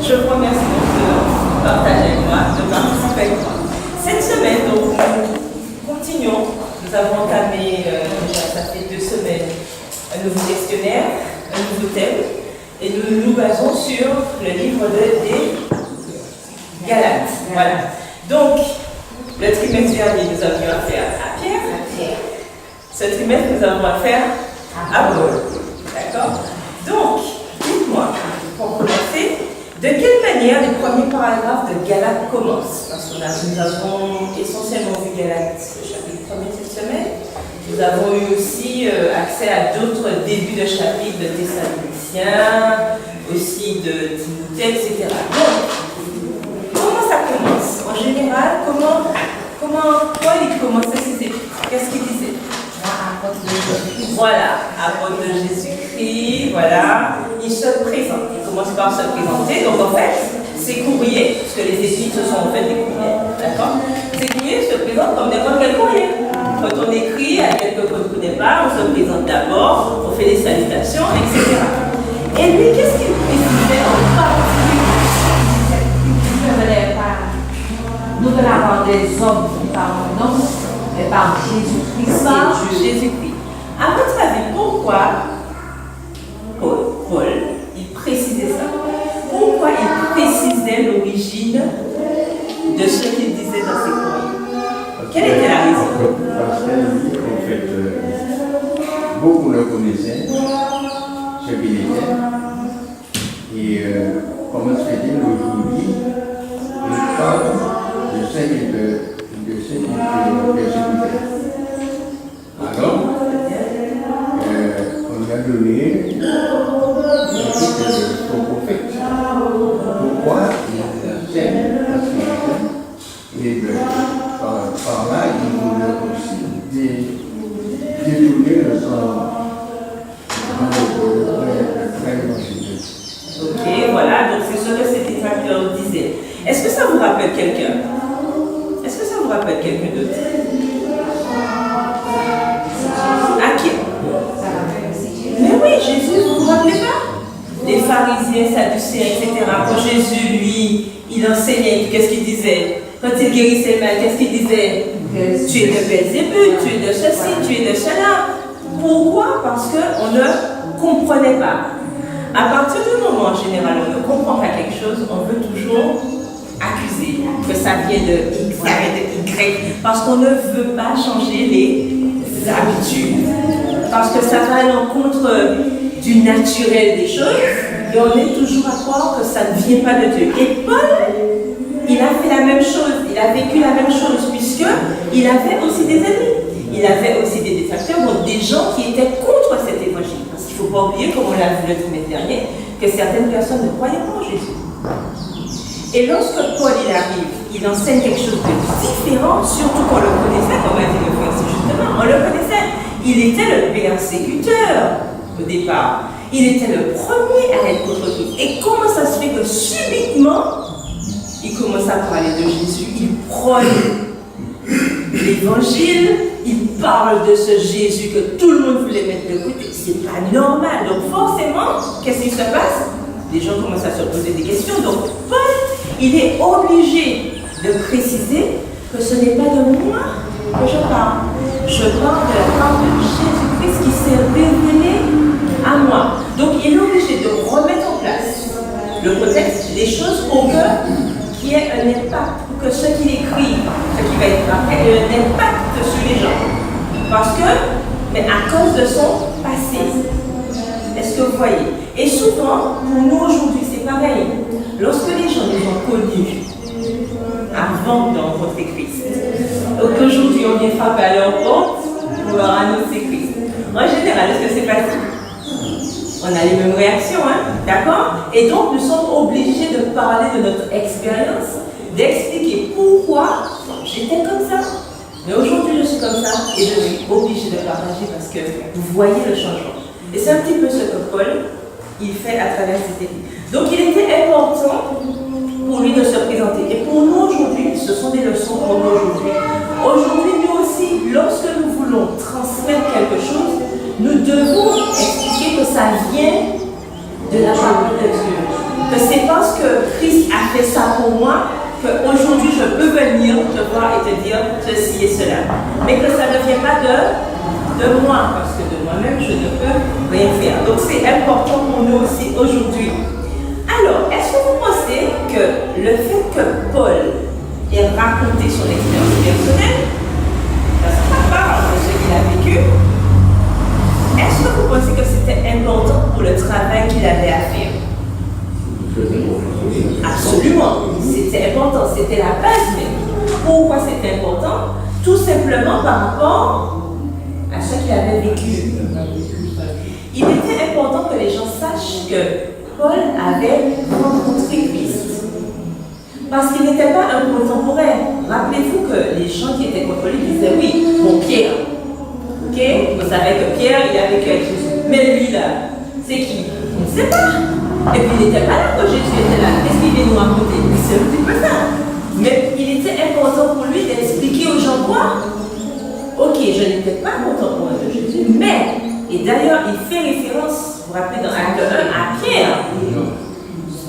Je vous remercie de partager avec moi, de participer avec moi. Cette semaine, donc, nous continuons. Nous avons entamé, ça fait 2 semaines, un nouveau questionnaire, un nouveau thème, et nous nous basons sur le livre des Galates. Voilà. Donc, le trimestre dernier, nous avions affaire à Pierre. Ce trimestre, nous avons affaire à Paul. D'accord? Donc, dites-moi, pour commencer, de quelle manière les premiers paragraphes de Galates commencent? Parce que nous avons essentiellement vu Galates chapitre 1er cette semaine. Nous avons eu aussi accès à d'autres débuts de chapitres de Thessaloniciens, aussi de Timothée, etc. Donc, comment ça commence? En général, comment Paul il commençait ses épîtres? Qu'est-ce qu'il disait? Voilà, apôtre de Jésus-Christ, voilà, il se présente, il commence par se présenter, donc en fait, ces courriers, parce que les épîtres ce sont en fait des courriers, d'accord? Ces courriers se présentent comme n'importe quel courrier. Quand on écrit à quelqu'un qu'on ne connaît pas, on se présente d'abord, on fait des salutations, etc. Et lui, qu'est-ce qu'il précisait en particulier? Nous venons avoir des hommes qui parlent non, mais par Jésus-Christ. Par Jésus-Christ. À votre avis, pourquoi Paul, il précisait ça? Pourquoi il précisait l'origine de ce qu'il disait dans ses courriers? Quelle était la raison? Parce que, en fait, beaucoup le connaissaient, ce qu'il était. Et comment se fait-il aujourd'hui, il parle de ce qu'il persécutait. Alors, on a donné le titre de son prophète. Pourquoi il sème la spiritualité et par là, il voulait aussi détourner le sang de Ok, voilà, donc c'est ce que cet détracteur disait. Est-ce que ça vous rappelle quelqu'un? Est-ce que ça vous rappelle quelqu'un d'autre? À qui? Mais oui, Jésus, vous vous rappelez pas? Les pharisiens, sadducéens, etc. Quand Jésus, lui, il enseignait, qu'est-ce qu'il disait? Quand il guérissait le mal, qu'est-ce qu'il disait? Tu es de Belzébuth, tu es de ceci, tu es de cela. Pourquoi? Parce qu'on ne comprenait pas. À partir du moment, en général, on ne comprend pas quelque chose, on veut toujours accuser que ça vient de X, ça vient de Y, parce qu'on ne veut pas changer les habitudes, parce que ça va à l'encontre du naturel des choses, et on est toujours à croire que ça ne vient pas de Dieu. Et Paul, il a fait la même chose, il a vécu la même chose, puisqu'il avait aussi des amis, il avait aussi des détracteurs, donc des gens qui étaient contre cet évangile. Parce qu'il ne faut pas oublier, comme on l'a vu le trimestre dernier, que certaines personnes ne croyaient pas en Jésus. Et lorsque Paul il arrive, il enseigne quelque chose de différent, surtout qu'on le connaissait, comme a dit le frère, c'est justement, on le connaissait. Il était le persécuteur au départ. Il était le premier à être contre Christ. Et comment ça se fait que subitement, il commence à parler de Jésus, il prône l'évangile, il parle de ce Jésus que tout le monde voulait mettre de côté. C'est pas normal. Donc forcément, qu'est-ce qui se passe? Les gens commencent à se poser des questions. Donc Paul, il est obligé de préciser que ce n'est pas de moi que je parle. Je parle de la part de Jésus-Christ qui s'est révélé à moi. Donc il est obligé de remettre en place le contexte, les choses pour qu'il y ait un impact, pour que ce qu'il écrit, ce qui va être après, ait un impact sur les gens. Parce que, mais à cause de son passé. Est-ce que vous voyez? Et souvent, pour nous aujourd'hui, c'est pareil. Lorsque les gens nous ont connus avant de rencontrer Christ, donc aujourd'hui on vient frapper à leur porte pour leur annoncer Christ. En général, est-ce que c'est facile? On a les mêmes réactions, hein? D'accord? Et donc nous sommes obligés de parler de notre expérience, d'expliquer pourquoi j'étais comme ça. Mais aujourd'hui je suis comme ça et je suis obligée de partager parce que vous voyez le changement. Et c'est un petit peu ce que Paul il fait à travers cette équipe. Donc il était important pour lui de se présenter. Et pour nous aujourd'hui, ce sont des leçons pour nous aujourd'hui. Aujourd'hui, nous aussi, lorsque nous voulons transmettre quelque chose, nous devons expliquer que ça vient de la parole de Dieu. Que c'est parce que venir te voir et te dire ceci et cela. Mais que ça ne vient pas de moi, parce que de moi-même, je ne peux rien faire. Donc c'est important pour nous aussi aujourd'hui. Alors, est-ce que vous pensez que le fait que Paul ait raconté son expérience personnelle, parce que ça parle de ce qu'il a vécu, est-ce que vous pensez que c'était important pour le travail qu'il avait à faire? Absolument, c'était important, c'était la base même. Pourquoi c'était important? Tout simplement par rapport à ce qu'il avait vécu. Il était important que les gens sachent que Paul avait rencontré Christ. Parce qu'il n'était pas un contemporain. Rappelez-vous que les gens qui étaient contre lui disaient oui, bon Pierre. Ok? Vous savez que Pierre, il a vécu avec Jésus. Mais lui là, c'est qui? On ne sait pas. Et puis il n'était pas là quand Jésus était là. Qu'est-ce qu'il vient nous raconter? C'est un petit peu ça. Mais il était important pour lui d'expliquer aux gens quoi? Ok, je n'étais pas contemporain de Jésus, mais, et d'ailleurs il fait référence, vous vous rappelez dans Acte 1, à Pierre.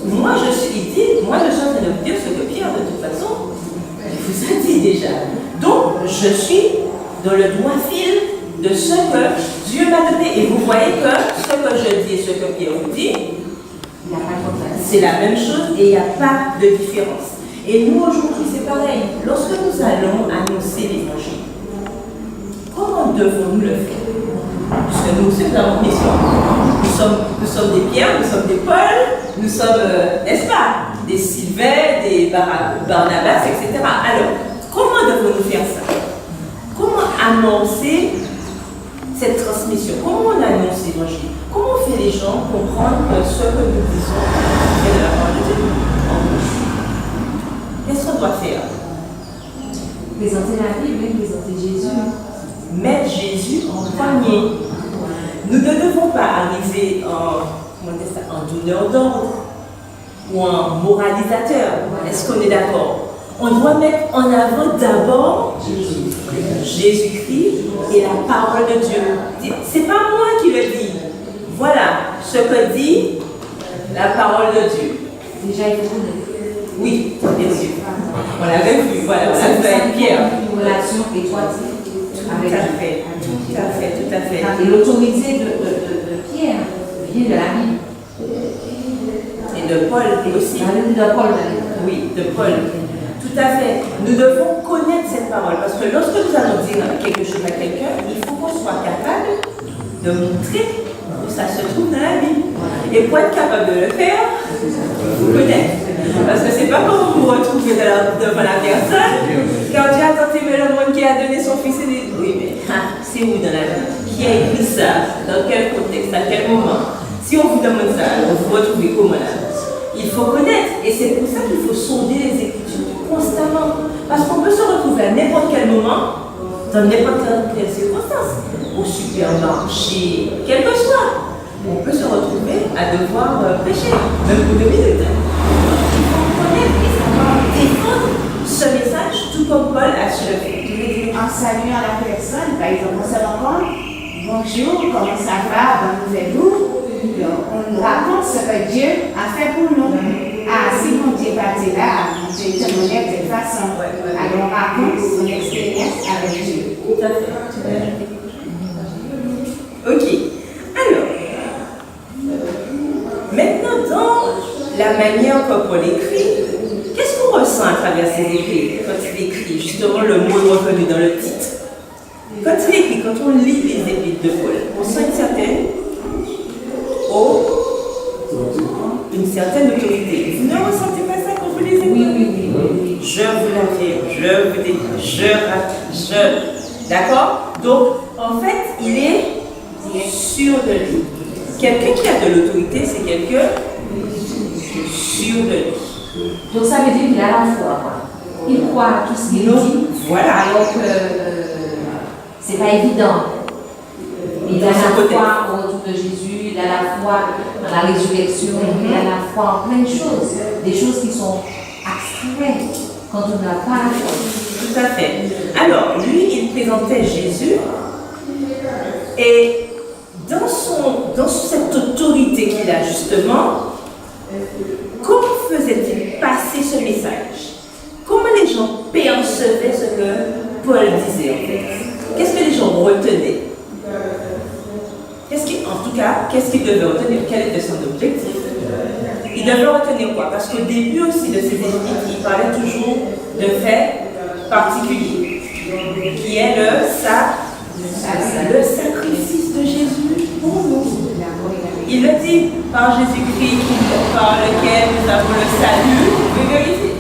Moi je suis en train de vous dire ce que Pierre de toute façon, il vous a dit déjà. Donc je suis dans le droit fil de ce que Dieu m'a donné. Et vous voyez que ce que je dis et ce que Pierre vous dit, c'est la même chose et il n'y a pas de différence. Et nous aujourd'hui c'est pareil. Lorsque nous allons annoncer l'évangile, comment devons-nous le faire? Puisque nous aussi nous avons une mission. Nous sommes des Pierre, nous sommes des Paul, nous sommes, n'est-ce pas, des Sylvain, des Barnabas, etc. Alors, comment devons-nous faire ça? Comment annoncer cette transmission? Comment on annonce l'évangile? Comment on fait les gens comprendre que ce que nous disons est de la parole de Dieu? Qu'est-ce qu'on doit faire? Présenter la Bible, présenter Jésus. Mettre Jésus en premier. Nous ne devons pas arriver en donneur d'ordre ou en moralisateur. Est-ce qu'on est d'accord? On doit mettre en avant d'abord Jésus-Christ et la parole de Dieu. C'est pas moi qui le dis. Voilà ce que dit la parole de Dieu. Déjà, il faut oui, bien sûr. On l'avait vu, voilà, on l'a vu avec Pierre. Une relation étroite avec Dieu. Tout à fait. Et l'autorité de Pierre vient de la Bible. Et de Paul aussi. De Paul. Oui, de Paul. Tout à fait. Nous devons connaître cette parole parce que lorsque nous allons dire quelque chose à quelqu'un, il faut qu'on soit capable de montrer que ça se trouve dans la Bible. Et pour être capable de le faire, il faut connaître. Parce que c'est pas comme vous vous retrouvez devant la personne, quand Dieu a tenté le monde qui a donné son fils et dit oui, mais c'est où dans la Bible? Qui a écrit ça? Dans quel contexte? À quel moment? Si on vous demande ça, alors vous vous retrouvez comment là? Il faut connaître. Et c'est pour ça qu'il faut sonder les Écritures constamment. Parce qu'on peut se retrouver à n'importe quel moment, dans n'importe quelle circonstance, au supermarché, quel que soit. On peut se retrouver à devoir prêcher, même pour 2 minutes. Il faut connaître et savoir défendre ce message, tout comme Paul a su le faire. En saluant la personne, par exemple, on se rencontre, bonjour, comment ça va, bonne nouvelle vous. On raconte ce que Dieu a fait pour nous. Ah, si mon Dieu partait là, je vais te demander de cette façon. Alors on raconte son expérience avec Dieu. Tout à fait. Ok. Alors, maintenant, dans la manière que Paul écrit, qu'est-ce qu'on ressent à travers ses écrits quand il écrit? Justement, le mot est revenu dans le titre. Quand il écrit, quand on lit les épîtres de Paul, on sent une certaine autorité. Vous ne ressentez pas ça quand vous les écoutez? Oui. Je vous l'affirme, je vous dis, d'accord? Donc, en fait, il est sûr de lui. Quelqu'un qui a de l'autorité, c'est quelqu'un qui est sûr de lui. Donc ça veut dire qu'il a la foi. Il croit à tout ce qu'il dit. Voilà. Alors que c'est pas évident. Il a la foi au retour de Jésus, il a la foi dans la résurrection, il a la foi en plein de choses. Des choses qui sont abstraites quand on n'a pas la foi. Tout à fait. Alors, lui, il présentait Jésus et dans cette autorité qu'il a justement, comment faisait-il passer ce message? Comment les gens gens percevaient ce que Paul disait en fait? Qu'est-ce que les gens retenaient? Qu'est-ce qu'ils devaient retenir? Quel était son objectif? Ils devaient retenir quoi? Parce qu'au début aussi de ces écrits, il parlait toujours de faits particuliers, qui est le sacrifice de Jésus pour nous. Il le dit par Jésus-Christ, par lequel nous avons le salut.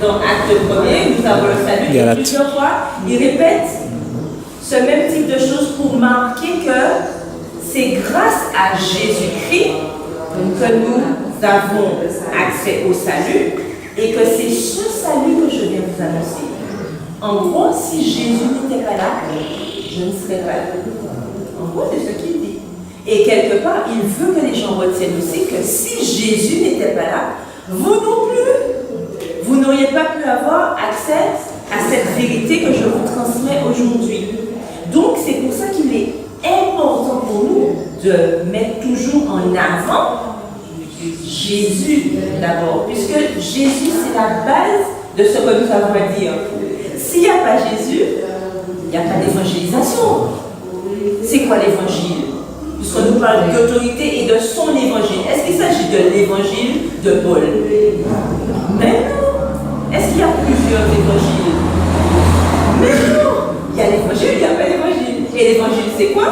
Dans Acte 1er, nous avons le salut. Et plusieurs fois, il répète ce même type de choses pour marquer que c'est grâce à Jésus-Christ que nous avons accès au salut et que c'est ce salut que je viens vous annoncer. En gros, si Jésus n'était pas là, je ne serais pas là. En gros, c'est ce qu'il dit. Et quelque part, il veut que les gens retiennent aussi que si Jésus n'était pas là, vous non plus, vous n'auriez pas pu avoir accès à cette vérité que je vous transmets aujourd'hui. Donc, c'est pour ça qu'il est important pour nous de mettre toujours en avant Jésus d'abord, puisque Jésus, c'est la base de ce que nous avons à dire. S'il n'y a pas Jésus, il n'y a pas d'évangélisation. C'est quoi l'évangile? Puisqu'on nous parle d'autorité et de son évangile. Est-ce qu'il s'agit de l'évangile de Paul? Mais non. Est-ce qu'il y a plusieurs évangiles? Mais non. Il y a l'évangile, il n'y a pas l'évangile. Et l'évangile, c'est quoi?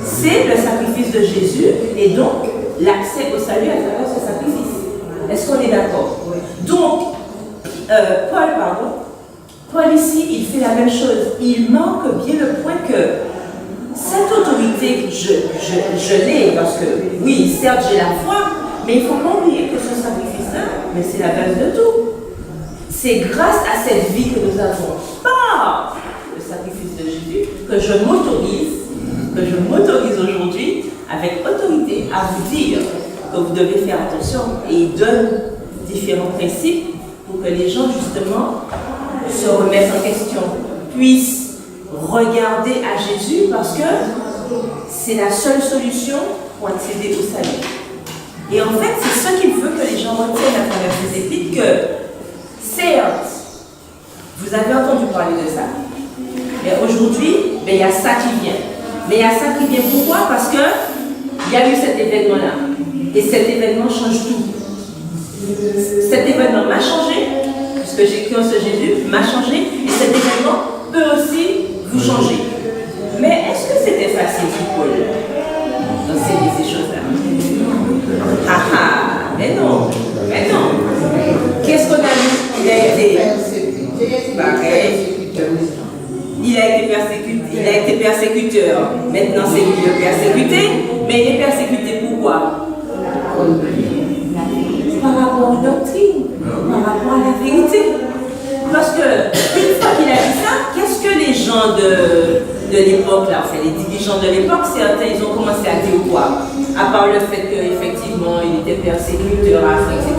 C'est le sacrifice de Jésus et donc l'accès au salut à travers ce sacrifice. Est-ce qu'on est d'accord? Donc, Paul ici, il fait la même chose. Il marque bien le point que cette autorité, je l'ai parce que, oui, certes, j'ai la foi, mais il ne faut pas oublier que ce sacrifice-là, mais c'est la base de tout. C'est grâce à cette vie que nous avons, par le sacrifice de Jésus, que je m'autorise aujourd'hui, avec autorité, à vous dire que vous devez faire attention. Et il donne différents principes pour que les gens, justement, se remettent en question, puissent regarder à Jésus parce que c'est la seule solution pour accéder au salut. Et en fait, c'est ce qu'il veut que les gens retiennent à travers ces épîtres, que certes, vous avez entendu parler de ça, mais aujourd'hui, il y a ça qui vient. Mais il y a ça qui vient pourquoi? Parce qu'il y a eu cet événement-là. Et cet événement change tout. Cet événement m'a changé, puisque j'ai cru en ce Jésus, m'a changé, et cet événement peut aussi vous changer. Mais est-ce que c'était facile pour Paul d'enseigner ces choses-là? Mais non, mais non. Qu'est-ce qu'on a vu? Il a été persécuteur. Maintenant, c'est lui le persécuté, mais il est persécuté pourquoi? Par rapport aux doctrines, par rapport à la vérité. Parce que, une fois qu'il a dit ça, qu'est-ce que les gens de l'époque, là, enfin les dirigeants de l'époque, certains, ils ont commencé à dire quoi? À part le fait qu'effectivement, il était persécuteur, etc.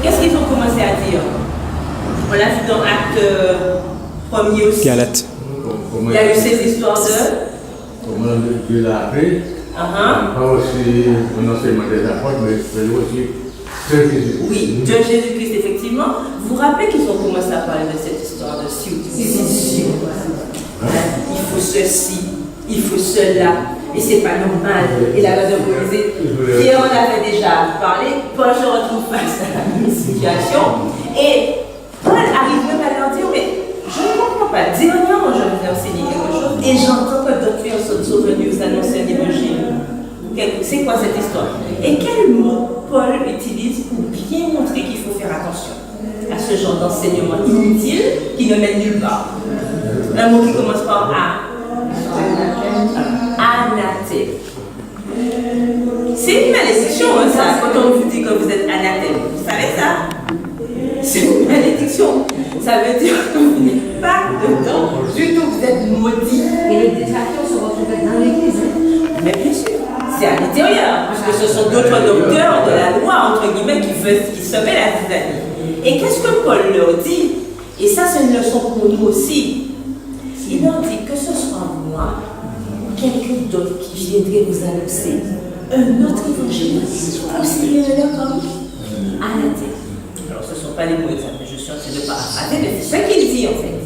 Qu'est-ce qu'ils ont commencé à dire? On l'a vu dans Acte 1er aussi. Galate. Il y a eu ces histoires de... Comment Dieu l'a appris? Pas aussi un enseignement des apôtres, mais aussi Dieu Jésus. Oui, Dieu Jésus-Christ, effectivement. Vous vous rappelez qu'ils ont commencé à parler de cette histoire de séduction. Il faut ceci, il faut cela, et c'est pas normal. Et la loi de Moïse, Pierre en avait déjà parlé, Paul se retrouve face à la même situation, et Paul arrive même à leur dire, mais je ne comprends pas. Dernièrement, je vous ai enseigné quelque chose, et j'entends que d'autres personnes sont venues vous annoncer un évangile. C'est quoi cette histoire? Et quel mot Paul utilise pour bien montrer qu'il faut faire attention à ce genre d'enseignement inutile qui ne mène nulle part? Un mot qui commence par A. Anathème. C'est une malédiction, hein, ça, quand on vous dit que vous êtes anathème. Vous savez ça? C'est une malédiction. Ça veut dire que vous n'êtes pas dedans du tout, vous êtes maudit. Et les détracteurs se retrouvent dans l'église. Mais bien sûr, c'est à l'intérieur, puisque ce sont d'autres docteurs de la loi, entre guillemets, qui semaient la zizanie. Et qu'est-ce que Paul leur dit? Et ça, c'est une leçon pour nous aussi. Il leur dit que ce soit moi, quelqu'un d'autre qui viendrait vous annoncer un autre évangile, considérez-le comme anathème. Alors, ce ne sont pas les mots exacts, mais je suis en train de paraphraser, mais c'est ce qu'il dit en fait.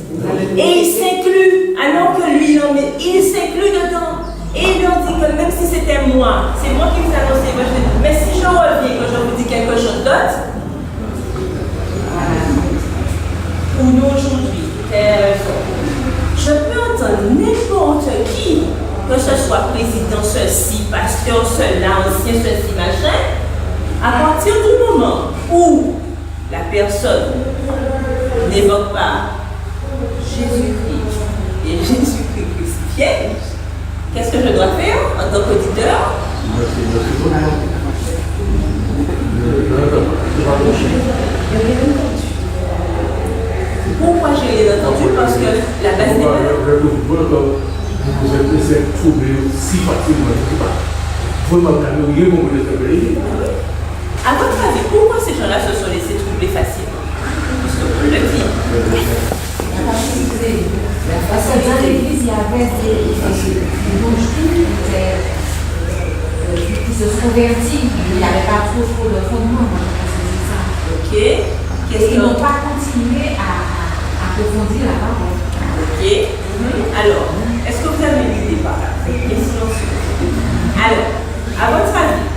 Et il s'inclut, alors que lui, il s'inclut dedans. Et il leur dit que même si c'était moi, c'est moi qui vous annonce l'évangile, mais si je reviens, que je vous dis quelque chose d'autre, pour nous aujourd'hui, je peux entendre n'importe qui, que ce soit président, ceci, pasteur, cela, ancien, ceci, machin, à partir du moment où la personne n'évoque pas Jésus-Christ et Jésus-Christ crucifié, qu'est-ce que je dois faire en tant qu'auditeur? Pourquoi j'ai rien entendu? Parce que la base n'est pas là. Vous êtes trouvé si facilement, je ne sais pas. Vraiment, à votre avis, pourquoi ces gens-là se sont laissés troubler facilement? Parce que vous le dites. Parce que dans l'église, il y avait des qui se sont convertis. Il n'y avait pas trop de fondement. Ok. Ils n'ont pas continué à approfondir la parole. Ok. Alors, est-ce que vous avez une idée par là? C'est silencieux. Alors, à votre avis,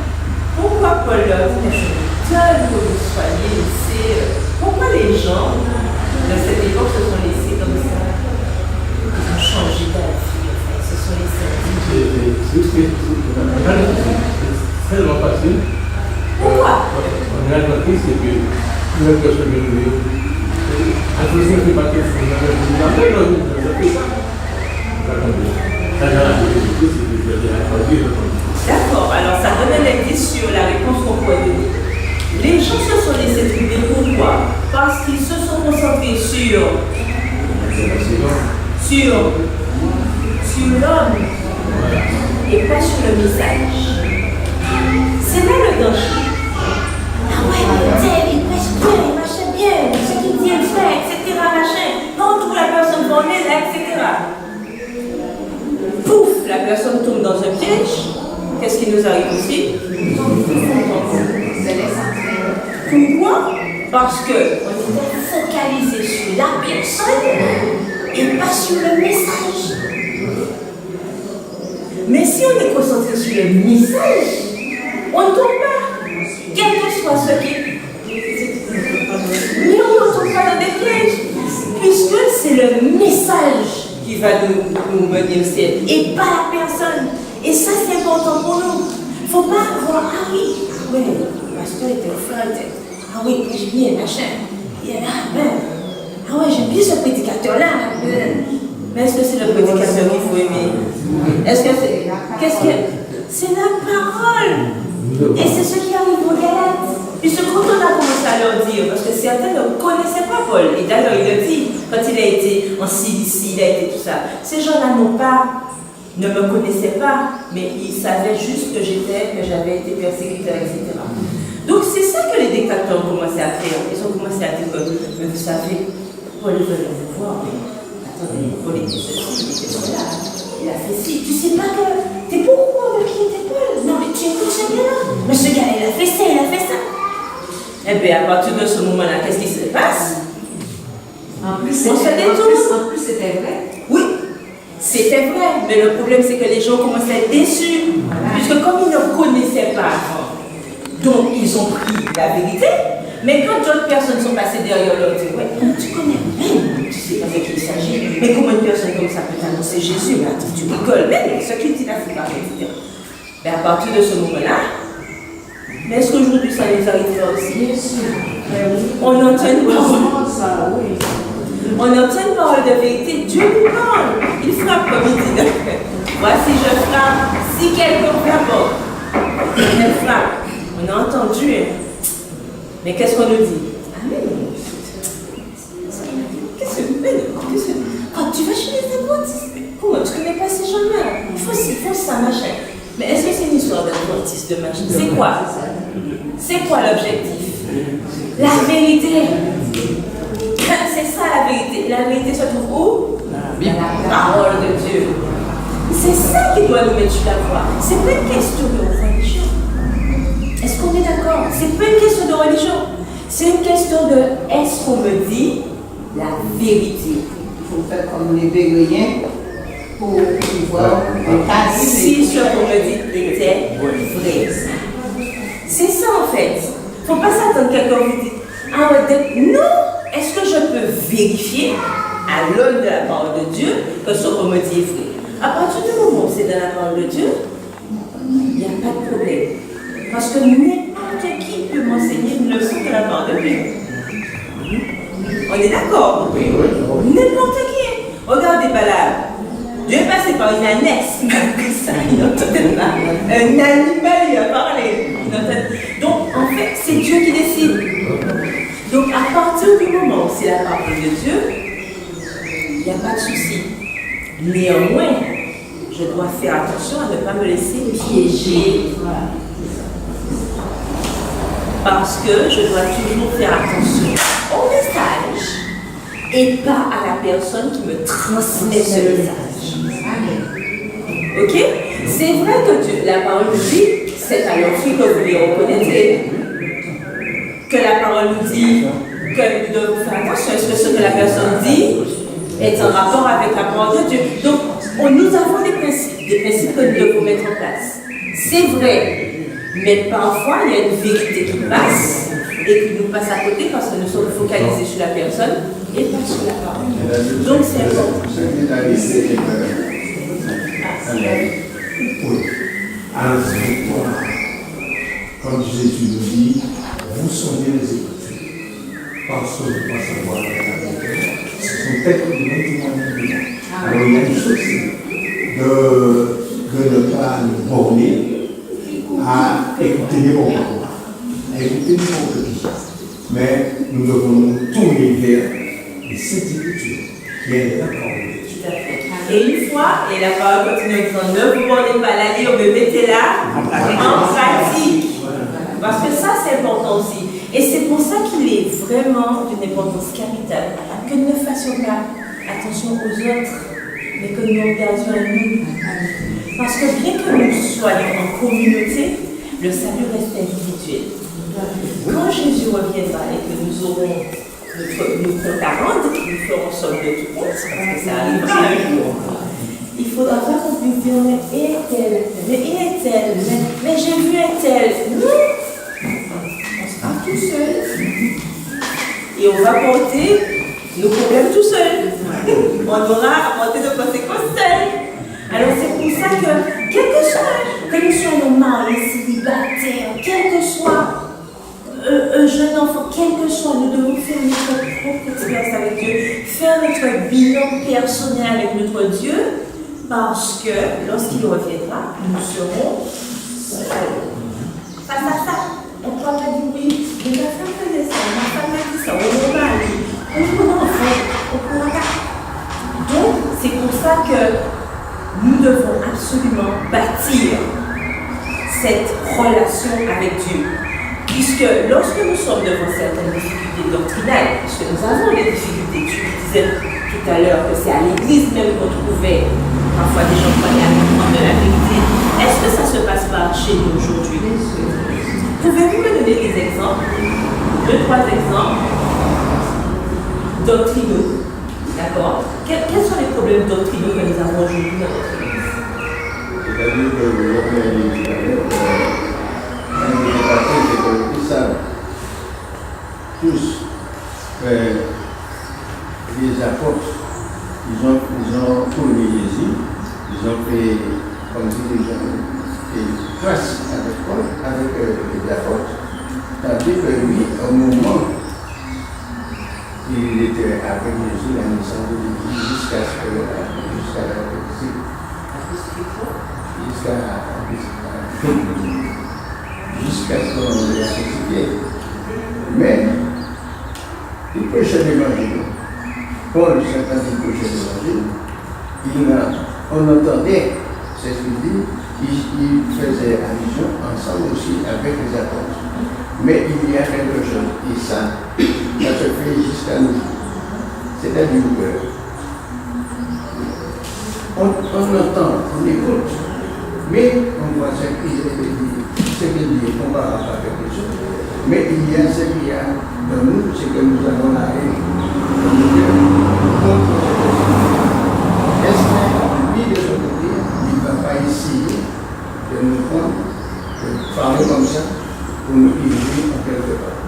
pourquoi Paul leur dit que vous soyez laissés? Pourquoi les gens de cette époque se sont laissés comme ça? Ils ont changé d'avis, ils se sont laissés. C'est tellement facile. Pourquoi? On a remarqué c'est que une personne à tout ça, c'est pas quelque chose. D'accord, alors ça donne un indice sur la réponse qu'on pourrait donner. Les gens se sont laissés troubler, pourquoi? Parce qu'ils se sont concentrés sur l'homme et pas sur le message. C'est là le danger. Ah ouais, il prêche bien, il marche bien, ce qu'il dit il fait, etc. Machin. Non, on trouve la personne formée là, etc. Pouf, la personne tombe dans un piège. Qu'est-ce qui nous arrive aussi? Pourquoi? Parce qu'on était focalisé sur la personne et pas sur le message. Mais si on est concentré sur le message, on ne tombe pas. Quel que soit ce qui. Mais on ne tombe pas dans des pièges. Puisque c'est le message qui va nous mener au ciel et pas la personne. Et ça, c'est important pour nous. Il ne faut pas avoir, ah oui, le pasteur était frère, ah oui, prêche bien, machin. Il est là, ah ouais, j'aime bien ce prédicateur-là. Mais est-ce que c'est le prédicateur qu'il faut aimer? Est-ce que c'est. Qu'est-ce que. C'est la parole. Et c'est ce qui arrive aux Galates. Puisque quand on a commencé à leur dire, parce que certains ne connaissaient pas Paul, et d'ailleurs il le dit, quand il a été en Cilicie, il a été tout ça, ces gens-là ne me connaissaient pas, mais ils savaient juste que j'avais été persécuteur, etc. Donc c'est ça que les dictateurs ont commencé à faire. Ils ont commencé à dire que, vous savez, Paul veut vous voir, mais attendez, Paul était ceci, il était cela, il a fait ci. Tu sais pas que t'es pourquoi de qui était Paul? Non, mais tu écoutes ce gars-là. Mais ce gars, il a fait ça, il a fait ça. Eh bien, à partir de ce moment-là, qu'est-ce qui se passe? En plus, c'était vrai. Oui, c'était vrai. Mais le problème, c'est que les gens commençaient à être déçus. Voilà. Puisque comme ils ne connaissaient pas avant, donc ils ont pris la vérité. Mais quand d'autres personnes sont passées derrière leur dit, ouais, tu connais même, tu sais pas de qui il s'agit. Mais comment une personne comme ça peut t'annoncer Jésus? Mais attends, tu rigoles. Mais ce qu'il dit là, c'est pas vrai, etc. Mais à partir de ce moment-là, mais est-ce qu'aujourd'hui ça nous arrive là aussi? Bien sûr. On entend une parole. On entend une parole de vérité. Dieu nous parle. Il frappe comme il dit. Voici je frappe. Si quelqu'un frappe, elle frappe. On a entendu. Mais qu'est-ce qu'on nous dit? Amen. Qu'est-ce que quand tu vas chez les adventistes, comment tu ne connais pas ces gens-là? Il faut ça, machin. Mais est-ce que c'est une histoire d'adventiste, de machin? C'est quoi? C'est quoi l'objectif? La vérité. C'est ça la vérité. La vérité se trouve où? Dans la parole de Dieu. C'est ça qui doit nous mettre sur la voie. C'est pas une question de religion. Est-ce qu'on est d'accord? C'est pas une question de religion. C'est une question de est-ce qu'on me dit la vérité? Il faut faire comme les Béguéens pour pouvoir Si ce qu'on me dit était vrai. C'est ça en fait. Il ne faut pas s'attendre que quelqu'un vous dise ah ouais, non. Est-ce que je peux vérifier à l'aune de la parole de Dieu que ce qu'on me dit est vrai? À partir du moment où c'est dans la parole de Dieu, il n'y a pas de problème. Parce que n'importe qui peut m'enseigner une leçon de la parole de Dieu. On est d'accord? Oui, oui. N'importe qui. Regardez pas là. Dieu est passé par une ânesse, comme ça, il n'entendait pas. Un animal lui a parlé. Donc, en fait, c'est Dieu qui décide. Donc, à partir du moment où c'est la parole de Dieu, il n'y a pas de souci. Néanmoins, je dois faire attention à ne pas me laisser piéger. Parce que je dois toujours faire attention au message et pas à la personne qui me transmet ce message. Ok? C'est vrai que Dieu, la parole nous dit, c'est à leur fruit que vous les reconnaîtrez. Que la parole nous dit que nous devons faire attention. Est-ce que ce que la personne dit est en rapport avec la parole de Dieu? Donc, nous avons des principes que nous devons mettre en place. C'est vrai. Mais parfois, il y a une vérité qui passe et qui nous passe à côté parce que nous sommes focalisés sur la personne et pas sur la parole. Donc, c'est important. Oui. À la victoire, quand Jésus nous dit, vous sondez les Écritures, parce que vous pensez savoir la vérité. Ce sont peut-être des témoignages de moi. Alors, il y a une chose, de ne pas nous borner à écouter les bons paroles, à écouter les bons petits. Mais nous devons nous tourner vers les Saintes Écritures, qui est la parole de Dieu. Et une fois, et la parole continue en disant, ne vous bornez pas la lire, mais mettez-la en pratique. Parce que ça, c'est important aussi. Et c'est pour ça qu'il est vraiment d'une importance capitale que nous ne fassions pas attention aux autres, mais que nous regardions à nous. Parce que bien que nous soyons en communauté, le salut reste individuel. Quand Jésus reviendra et que nous aurons nos comptes à rendre, nous ferons solde de tout compte, parce que ça arrivera un jour. Il ne faudra pas qu'on puisse dire, mais et tel, mais j'ai vu un tel. Non, on sera tout seul. Et on va porter nos problèmes tout seul. On aura à porter nos conséquences seuls. Alors c'est pour ça que, quel que soit, que nous soyons mariés, célibataires, quel que soit un jeune enfant, quel que soit, nous devons faire notre propre expérience avec Dieu, faire notre bilan personnel avec notre Dieu, parce que lorsqu'il reviendra, nous serons seuls. Face à ça, on ne pourra pas dire oui, mais ma femme faisait ça, ma femme a dit ça, on va aller. On pourra pas. Donc, c'est pour ça que nous devons absolument bâtir cette relation avec Dieu. Puisque lorsque nous sommes devant certaines difficultés doctrinales, puisque nous avons des difficultés, tu disais tout à l'heure que c'est à l'église même qu'on trouvait parfois des gens qui allaient à comprendre de la vérité, est-ce que ça se passe pas chez nous aujourd'hui? Pouvez-vous me donner des exemples, 2-3 exemples doctrinaux? D'accord? Quels sont les problèmes doctrinaux que nous avons aujourd'hui dans notre église? C'est-à-dire que vous avez dit tout à l'heure, c'est que ils savent tous les apôtres, ils ont connu Jésus, ils ont fait, comme dit les gens, et grâce avec Paul, avec les apôtres, tandis que lui, au moment il était avec Jésus, la naissance de Jésus, jusqu'à ce qu'on l'ait crucifié. Mais il prêchait l'évangile. Paul, certains qui prêchaient l'évangile, on entendait, c'est ce qu'il dit, il faisait allusion ensemble aussi avec les apôtres. Mais il y a quelque chose, et ça se fait jusqu'à nous. C'est-à-dire que on entend, on écoute, mais on voit ce qu'il dit comparable à quelque chose. Mais il y a ce qu'il y a dans nous, c'est que nous avons la haine contre cette personne. Est-ce que lui, de son côté, il ne va pas essayer de nous prendre, de parler comme ça, pour nous diriger en quelque part?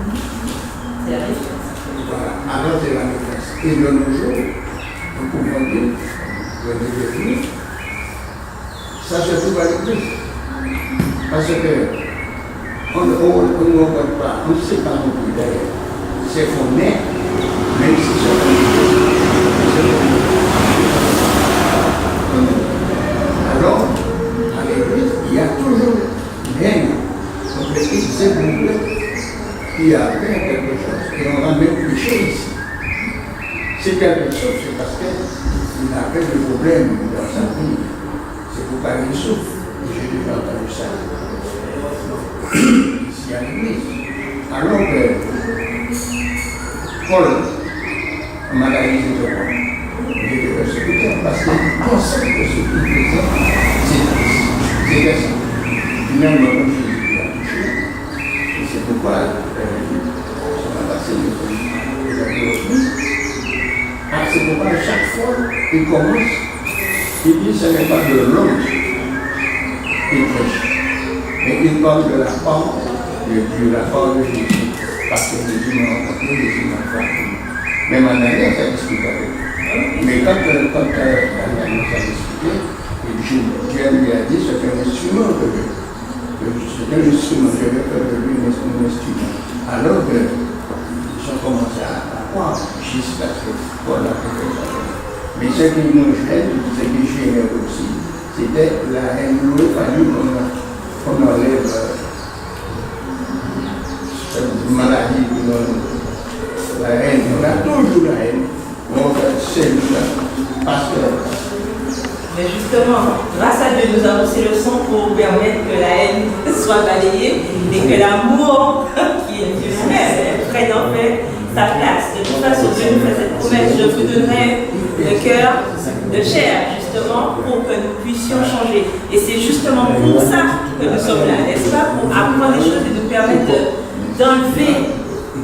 C'est la réflexion. Voilà, alors c'est la réflexion. Et de nos jours, nous pouvons dire, ça se trouve à l'église. Parce que on ne voit pas, on ne sait pas non plus d'ailleurs. C'est qu'on est, même si c'est pas l'église. Alors, à l'église, il y a toujours une haine contre l'église, c'est vous qui a fait quelque chose. Et on ramène péché ici. C'est quelque chose, c'est parce qu'il a fait des problèmes dans sa vie. C'est pourquoi il souffre. J'ai déjà entendu ça. Ici à l'église. Alors que Paul, on m'a dit de moi, il était persécuteur parce qu'il pensait que ce qu'il faisait, c'était ça. Finalement, comme Jésus l'a touché, et c'est pourquoi ça m'a passé les amis aussi. Ah, c'est pourquoi à chaque fois il commence, il dit ce n'est pas de l'homme qu'il prêche, mais il parle de la parole de Dieu, la parole de Jésus, parce que Jésus m'a rencontré, Jésus m'a frappé. Même en arrière, ça discute avec lui. Mais quand Daniel nous a discuté, Dieu lui a dit c'est un instrument de Dieu. C'est un instrument, je vais faire de lui un instrument. Alors que ils ont commencé à croire jusqu'à ce que Paul a fait ça. Mais ce qui nous gêne, ce qui gênait aussi, c'était la haine. Il aurait fallu qu'on enlève cette maladie qui donne la haine. On a toujours la haine. On fait celle-là parce que. Mais justement, grâce à Dieu, nous avons ces leçons pour permettre que la haine soit balayée et que l'amour, qui est Dieu même, prenne en fait sa place. De toute façon, Dieu nous fait cette promesse, je vous donnerai le cœur de chair, justement, pour que nous puissions changer. Et c'est justement pour ça que nous sommes là, n'est-ce pas? Pour apprendre les choses et nous permettre d'enlever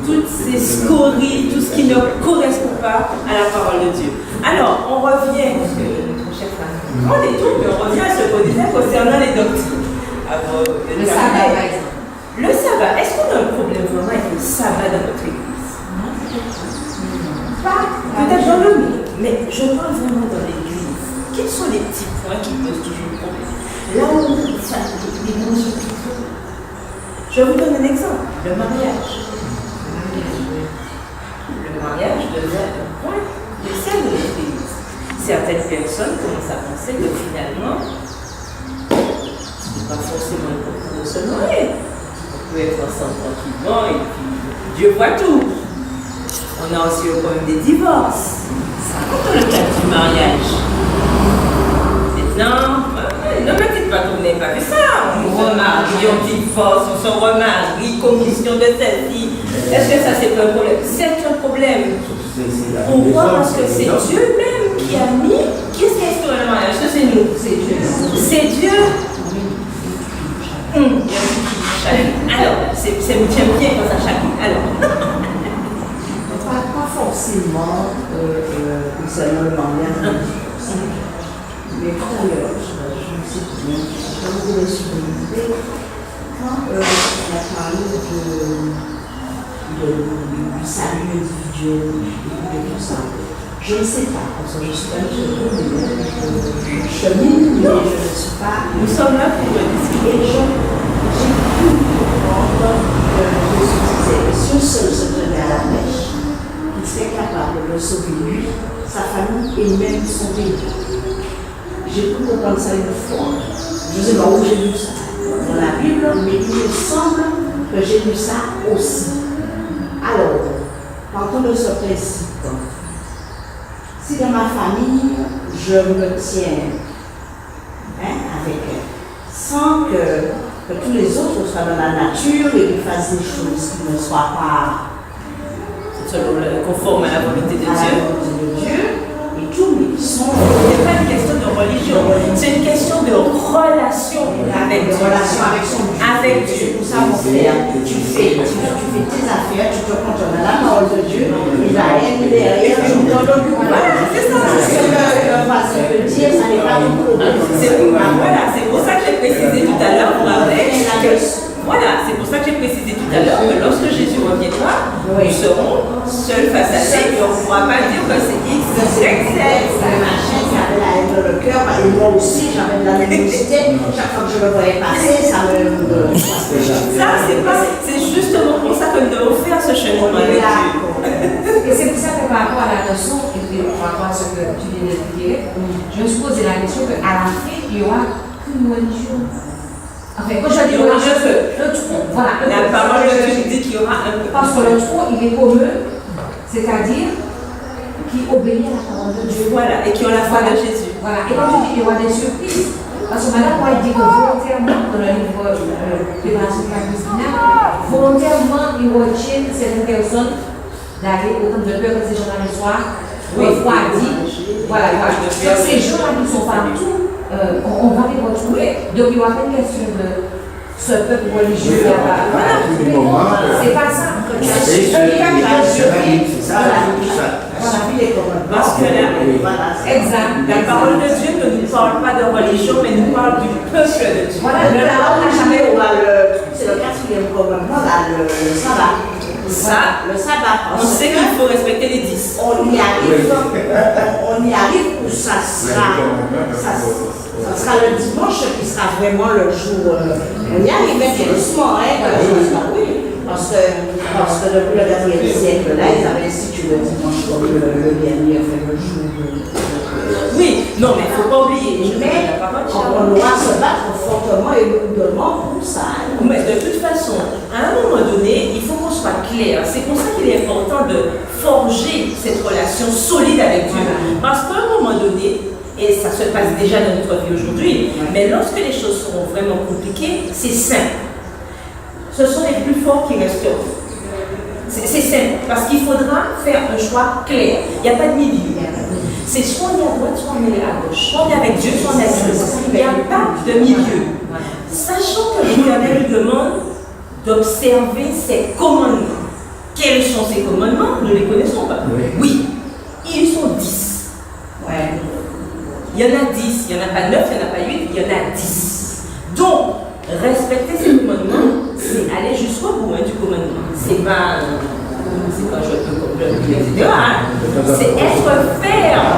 toutes ces scories, tout ce qui ne correspond pas à la parole de Dieu. Alors, on revient, parce que notre chef on est tout, mais on revient à ce qu'on disait concernant les doctrines. Le sabbat, par exemple. Le sabbat, est-ce qu'on a un problème vraiment avec le sabbat dans notre église? Pas peut-être dans le milieu, mais je parle vraiment dans l'église. Quels sont les petits points qui posent toujours problème? Là où les notions qui font. Je vous donne un exemple, le mariage. Le mariage devient un point d'essai de l'église. Certaines personnes commencent à penser que finalement, c'est pas forcément le pour se marier. On peut être ensemble tranquillement et puis Dieu voit tout. On a aussi le problème des divorces. Ça compte dans le cadre du mariage. Maintenant, ne me dites pas que vous n'avez pas fait ça. On remarie, on divorce, on se remarie, commission de celle-ci. Est-ce que ça c'est pas un problème? C'est un problème. Pourquoi? Parce que c'est Dieu même qui a mis. Qu'est-ce qui a instauré le mariage? Est-ce que c'est nous? C'est Dieu. C'est Dieu. Alors, c'est bien quand ça chacune. Alors. Pas forcément concernant le mariage. Mais tout à l'heure, je me sais bien, quand vous avez souligné, quand on a parlé du salut individuel et de tout ça, je ne sais pas, parce que je ne suis pas je chemine, mais je ne suis pas. Nous sommes là pour discuter. Et j'ai pu comprendre que Jésus disait que si un seul se tenait à la pêche, il serait capable de sauver lui, sa famille et même son pays. J'ai pu comprendre ça une fois. Je ne sais pas où j'ai lu ça dans la Bible, mais il me semble que j'ai lu ça aussi. Alors, partons de ce principe. Si dans ma famille, je me tiens avec elle, sans que tous les autres soient dans la nature et qu'ils fassent des choses qui ne soient pas conformes à la volonté de Dieu. Et tout, mais qui sont. Ce n'est pas une question de religion, c'est une question de relation avec Dieu. Relation avec son Dieu. avec Dieu. C'est pour ça, mon frère, tu fais tes affaires, tu te contrôles dans la parole de Dieu, il va être derrière, tu t'en occupes. Voilà, c'est ça. Ce que le pasteur peut dire, ça n'est pas tout problème. C'est pour ça que j'ai précisé tout à l'heure, vous vous rappelez que- voilà, c'est pour ça que j'ai précisé tout à l'heure que lorsque Jésus reviendra, nous serons seuls face à lui et on ne pourra pas dire que c'est X, Y, Z. Le machin qui avait la haine dans le cœur, et moi aussi j'avais de la nervosité, chaque fois que je le voyais passer, ça me... Ça, c'est justement pour ça que nous devons faire ce cheminement avec Dieu. Et c'est pour ça que par rapport à la leçon, et puis par rapport à ce que tu viens d'expliquer, je me suis posé la question qu'à la fin, il y aura qu'une religion. Enfin, quand je dis religion, le tronc, voilà. La parole de Dieu dit qu'il y aura un peu. Parce que le tronc, il est commun, c'est-à-dire qui obéit à la parole de Dieu. Voilà, et qui ont la foi de Jésus. Voilà, et quand tu dis qu'il y aura des surprises, parce que madame White dit que volontairement, dans le livre Préparation de la Christina, volontairement, il retient certaines personnes d'aller autant de peur que ces gens-là le soir, refroidis. Voilà, voilà. Donc ces gens-là qui sont partout, on va les retrouver. Donc il y aura pas une question de ce peuple religieux là-bas. Voilà, c'est pas ça. C'est ça. Parce que Exact. la parole de Dieu ne nous parle pas de religion, mais nous parle du peuple de Dieu. Voilà, Le là, on n'a jamais c'est le 4e commandement, là, le sabbat. Ça, Le sabbat. on sait qu'il faut respecter les 10. On y arrive où ça sera le dimanche qui sera vraiment le jour. On y arrive, mais doucement, hein, oui. Parce que depuis le dernier siècle, là, ils avaient institué le dimanche comme le dernier fameux jour. Oui, non, mais il ne faut pas oublier. Mais on doit se battre fortement et lourdement pour ça. Mais de toute façon, à un moment donné, il faut qu'on soit clair. C'est pour ça qu'il est important de forger cette relation solide avec Dieu. Parce qu'à un moment donné, et ça se passe déjà dans notre vie aujourd'hui, mais lorsque les choses seront vraiment compliquées, c'est simple. Ce sont les plus forts qui resteront. C'est simple, parce qu'il faudra faire un choix clair. Il n'y a pas de milieu. C'est soit on est à droite, soit on est à gauche. Soit on est avec Dieu, soit on est avec Dieu. Il n'y a pas de milieu. Sachant que l'Éternel nous demande d'observer ses commandements. Quels sont ces commandements? Nous ne les connaissons pas. Oui, ils sont 10. Ouais. Il y en a 10, il n'y en a pas 9, il n'y en a pas 8, il y en a 10. Donc, respecter ces commandements, c'est aller jusqu'au bout du commandement. C'est pas je peux complètement, etc. C'est être ferme.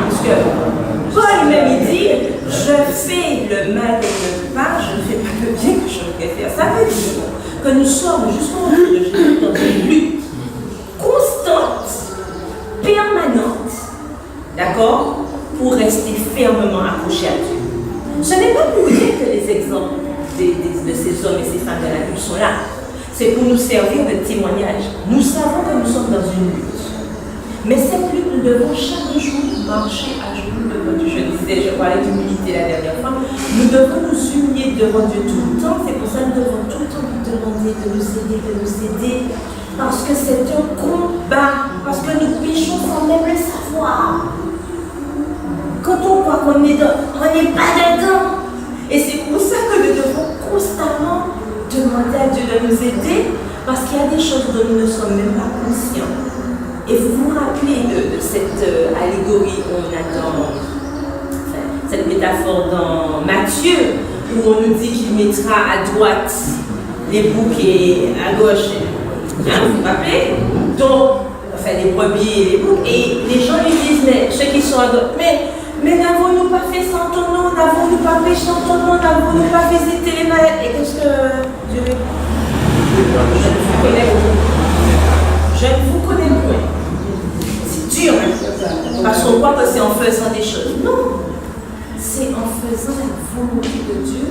Parce que Paul même il dit, je fais le mal que je ne pas, je ne fais pas le bien que je voudrais faire. Ça veut dire que nous sommes jusqu'au bout de Jésus dans une lutte constante, permanente, d'accord, pour rester fermement accroché à Dieu. Ce n'est pas pour dire que les exemples de ces hommes et ces femmes de la Bible sont là. C'est pour nous servir de témoignage. Nous savons que nous sommes dans une lutte. Mais cette lutte, nous devons chaque jour marcher à genoux devant Dieu. Je parlais d'humilité la dernière fois. Nous devons nous humilier devant Dieu tout le temps. C'est pour ça que nous devons tout le temps lui demander de nous aider. Parce que c'est un combat. Parce que nous péchons sans même le savoir. Quand on croit qu'on est dedans, on n'est pas dedans. Et c'est pour ça que nous devons constamment demander à Dieu de nous aider, parce qu'il y a des choses dont nous ne sommes même pas conscients. Et vous vous rappelez de cette allégorie où on attend, cette métaphore dans Matthieu, où on nous dit qu'il mettra à droite les boucs et à gauche, vous vous rappelez? Donc, les brebis et les boucs, et les gens lui disent, mais ceux qui sont à gauche, mais n'avons-nous pas fait sans ton nom, n'avons-nous pas péché en ton nom, n'avons-nous pas visité les malades? Et qu'est-ce que Dieu répond? Je ne vous connais point. C'est dur, hein? Parce qu'on croit que c'est en faisant des choses. Non, c'est en faisant la volonté de Dieu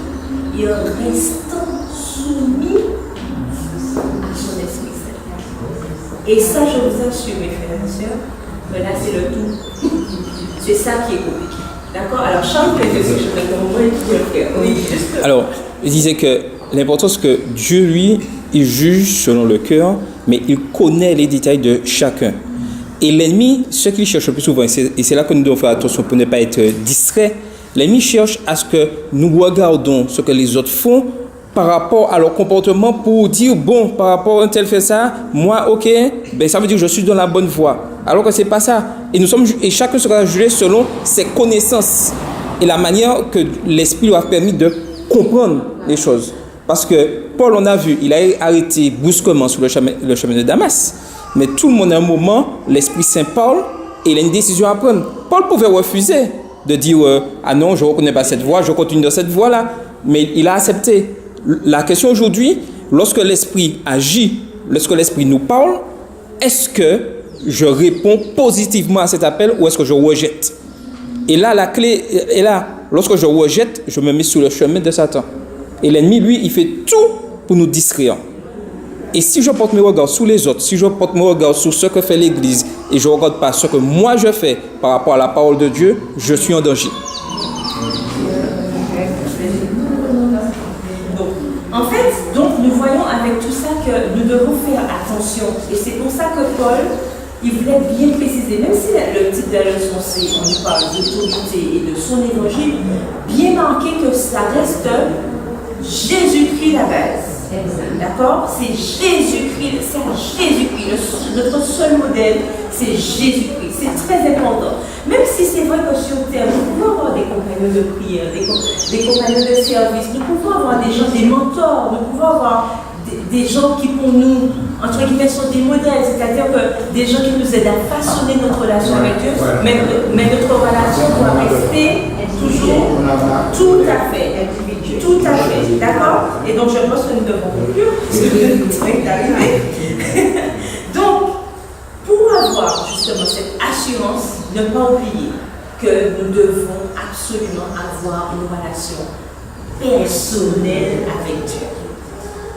et en restant soumis à son Esprit Saint. Et ça, je vous assure, mes frères et sœurs, que là, c'est le tout. C'est ça qui est compliqué. D'accord? Alors, Charles, quelque chose que moi, oui, juste. Alors, je disais que l'important, c'est que Dieu, lui, il juge selon le cœur, mais il connaît les détails de chacun. Et l'ennemi, ce qu'il cherche le plus souvent, et c'est là que nous devons faire attention pour ne pas être distrait, l'ennemi cherche à ce que nous regardions ce que les autres font par rapport à leur comportement pour dire, bon, par rapport à un tel fait ça, moi, ok, ben ça veut dire que je suis dans la bonne voie. Alors que c'est pas ça. Et chacun sera jugé selon ses connaissances et la manière que l'Esprit lui a permis de comprendre les choses. Parce que Paul, on a vu, il a arrêté brusquement sur le chemin de Damas. Mais tout le monde, à un moment, l'Esprit Saint parle et il a une décision à prendre. Paul pouvait refuser de dire ah non, je ne reconnais pas cette voie, je continue dans cette voie-là. Mais il a accepté. La question aujourd'hui, lorsque l'Esprit agit, lorsque l'Esprit nous parle, est-ce que je réponds positivement à cet appel ou est-ce que je rejette? Et là, la clé est là. Lorsque je rejette, je me mets sur le chemin de Satan. Et l'ennemi, lui, il fait tout pour nous distraire. Et si je porte mes regards sur les autres, si je porte mes regards sur ce que fait l'Église et je ne regarde pas ce que moi je fais par rapport à la parole de Dieu, je suis en danger. En fait, donc nous voyons avec tout ça que nous devons faire attention. Et c'est pour ça que Paul, il voulait bien préciser, même si le titre de la leçon c'est on nous parle d'autorité et de son évangile, bien marqué que ça reste Jésus-Christ la base. D'accord? C'est Jésus-Christ, notre seul modèle, c'est Jésus-Christ. C'est très important. Même si c'est vrai que sur terre, nous pouvons avoir des compagnons de prière, des compagnons de service, nous pouvons avoir des gens, des mentors, nous pouvons avoir des gens qui pour nous, entre guillemets, sont des modèles, c'est-à-dire que des gens qui nous aident à façonner notre relation avec Dieu, mais notre relation doit rester toujours tout à fait. Tout à fait, d'accord? Et donc je pense que nous devons conclure, parce que le temps est arrivé. Donc, pour avoir justement cette assurance, ne pas oublier que nous devons absolument avoir une relation personnelle avec Dieu.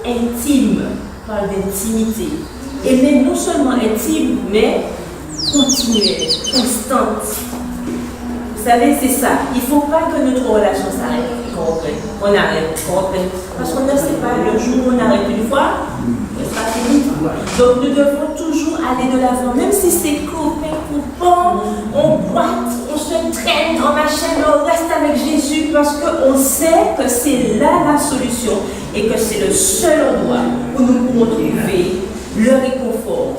Intime, on parle d'intimité. Et même non seulement intime, mais continuelle, constante. Vous savez, c'est ça. Il ne faut pas que notre relation s'arrête, qu'on arrête, parce qu'on ne sait pas, le jour où on arrête une fois, ce sera fini. Donc nous devons toujours aller de l'avant, même si c'est coupé, coupant, on boite, on se traîne en machin, on reste avec Jésus parce qu'on sait que c'est là la solution et que c'est le seul endroit où nous pourrons trouver le réconfort.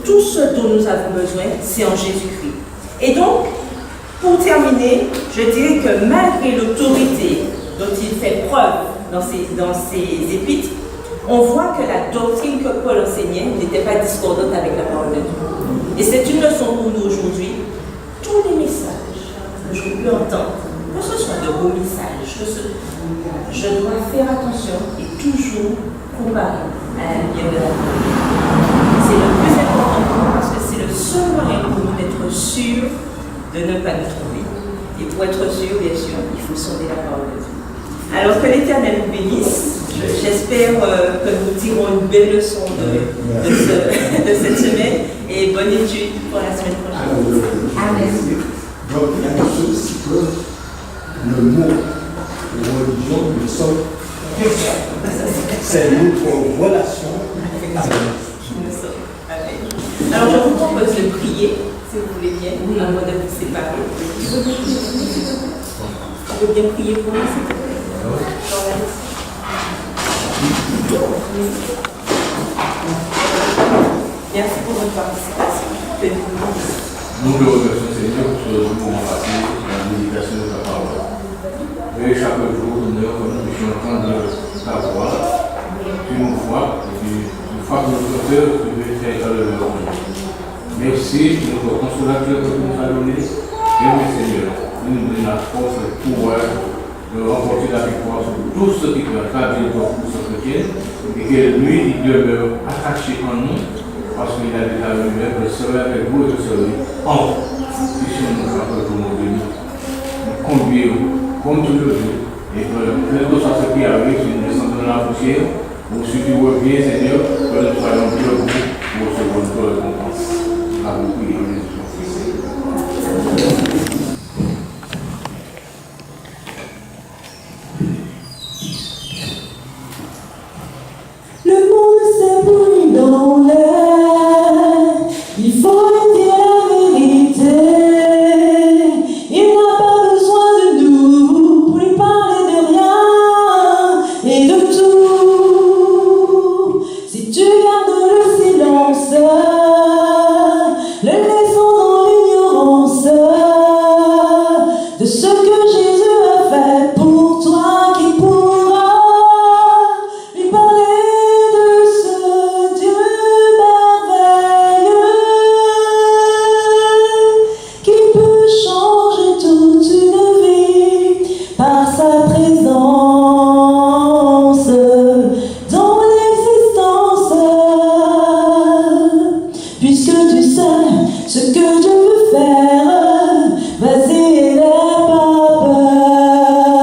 Tout ce dont nous avons besoin, c'est en Jésus-Christ. Et donc, pour terminer, je dirais que malgré l'autorité dont il fait preuve dans ses épîtres, on voit que la doctrine que Paul enseignait n'était pas discordante avec la parole de Dieu. Et c'est une leçon pour nous aujourd'hui. Tous les messages que je peux entendre, que ce soit de beaux messages, je dois faire attention et toujours comparer à la lumière de la parole. C'est le plus important pour nous parce que c'est le seul moyen pour nous d'être sûrs de ne pas nous tromper. Et pour être sûr, bien sûr, il faut sonder la parole de Dieu. Alors que l'Éternel nous bénisse, j'espère que nous tirons une belle leçon de cette semaine et bonne étude pour la semaine prochaine. Amen. Donc il y a quelque chose, c'est que le mot religion, nous sommes c'est notre relation avec Dieu. Alors je vous propose de prier. Si vous voulez bien, à moi de vous séparer. Tu veux bien prier pour nous, s'il te plaît? Merci pour votre participation. Nous te remercions, Seigneur, pour ce moment passé, la méditation de ta parole. Et chaque jour, Seigneur, nous puissions entendre ta voix, tu nous vois, et puis tu frappes notre cœur, tu veux faire le monde. Merci pour notre consolateur que tu nous as donné. Et oui, Seigneur, nous nous donnons la force et le pouvoir de remporter la victoire sur tout ce qui peut gravir pour ce chrétien et que lui, il demeure attaché en nous parce qu'il a déjà vu que je serai avec vous et je serai en vous. Puissions nous faire pour nous bénir, nous conduire comme tu le veux et que quel que soit ce qui arrive, si nous descendons dans la poussière ou si tu reviens, Seigneur, que nous soyons debout pour recevoir notre récompense. Le monde s'ébrouille dans l'air, il faut dire la vérité. Il n'a pas besoin de nous pour lui parler de rien et de tout. faire. Vas-y, n'aie pas peur.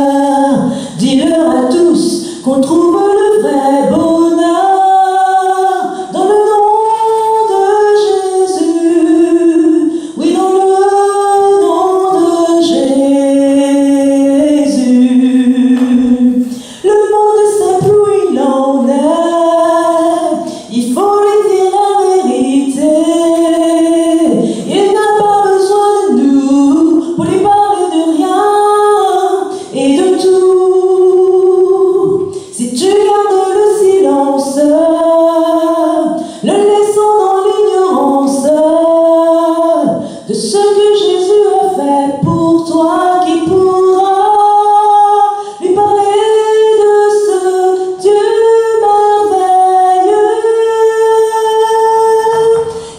Dis-leur à tous qu'on trouve le vrai bonheur dans le nom de Jésus. Oui, dans le nom de Jésus. Le monde sait plus où il en est. Il faut lui dire la vérité. Il n'a pas besoin de nous pour lui parler de rien et de tout. Si tu gardes le silence, le laissant dans l'ignorance de ce que Jésus a fait pour toi, qui pourra lui parler de ce Dieu merveilleux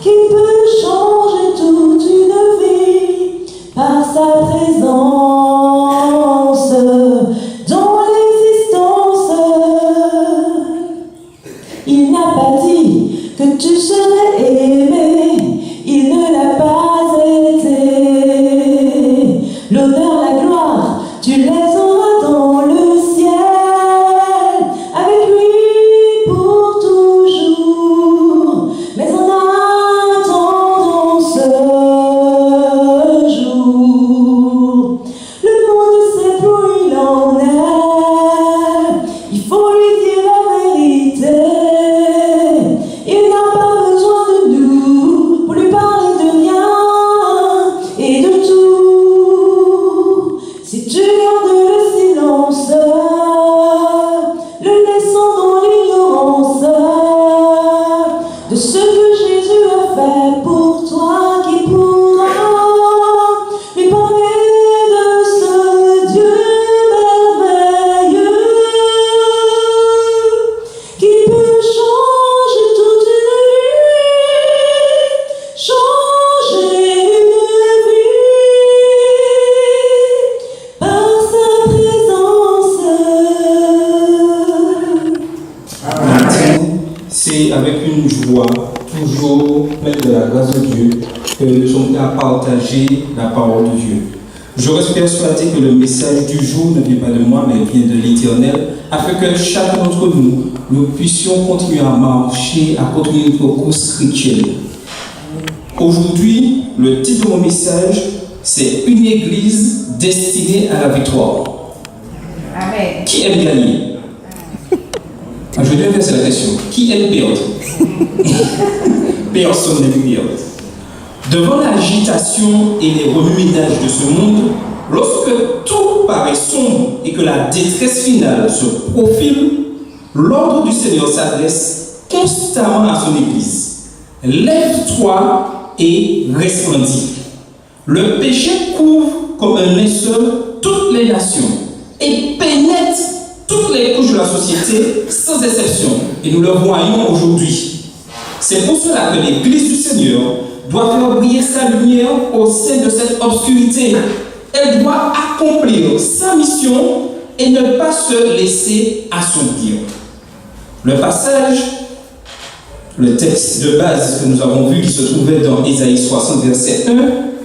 qui peut changer toute une vie par sa présence dans l'existence. Il n'a pas dit que tu serais aimé, il ne l'a pas été. L'honneur, la gloire, tu les auras dans le ciel, avec lui pour toujours. Mais en attendant ce jour, le monde sait plus où il en est. Il faut lui dire la vérité. Il n'a pas besoin de nous pour lui parler de rien et de tout. Si tu gardes le silence, le laissant dans l'ignorance de ce que Jésus a fait pour toi, qui pourra lui parler de ce Dieu merveilleux qui peut changer toute une vie, changer une vie par sa présence. Matin, c'est avec une joie, toujours pleine de la grâce de Dieu, que nous sommes prêts à partager la parole de Dieu. Je reste persuadé que le message du jour ne vient pas de moi, mais vient de l'Éternel, afin que chacun d'entre nous, nous puissions continuer à marcher, à continuer notre course chrétienne. Aujourd'hui, le titre de mon message, c'est Une église destinée à la victoire. Amen. Qui aime gagner? Je vais inverser la question. Qui aime perdre? Personne n'aime perdre. Devant l'agitation et les remue-ménages de ce monde, lorsque tout paraît sombre et que la détresse finale se profile, l'ordre du Seigneur s'adresse constamment à son Église. Lève-toi et resplendis. Le péché couvre comme un linceul toutes les nations et pénètre toutes les couches de la société sans exception. Et nous le voyons aujourd'hui. C'est pour cela que l'Église du Seigneur doit faire briller sa lumière au sein de cette obscurité. Elle doit accomplir sa mission et ne pas se laisser assombrir. Le passage, le texte de base que nous avons vu qui se trouvait dans Ésaïe 60, verset 1,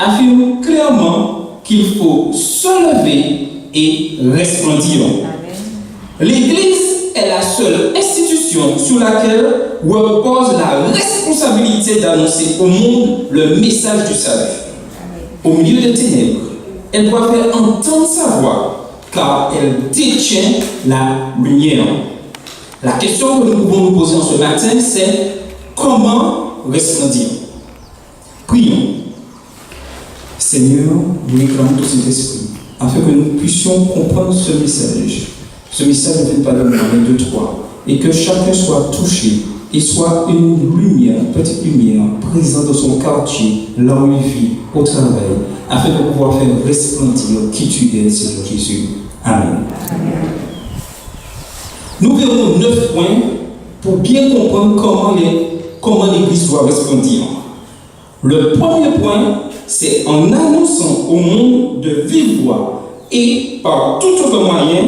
affirme clairement qu'il faut se lever et resplendir. L'Église est la seule institution sur laquelle repose la responsabilité d'annoncer au monde le message du salut. Au milieu des ténèbres, elle doit faire entendre sa voix, car elle détient la lumière. La question que nous pouvons nous poser en ce matin, c'est comment resplendir? Prions. Seigneur, nous réclamons tout cet esprit, afin que nous puissions comprendre ce message. Ce message ne vient pas de moi, mais de toi, et que chacun soit touché et soit une lumière, une petite lumière, présente dans son quartier, là où il vit, au travail, afin de pouvoir faire resplendir qui tu es, Seigneur Jésus. Amen. Nous verrons 9 points pour bien comprendre comment l'Église doit resplendir. Le premier point, c'est en annonçant au monde de vive voix et par tout autre moyen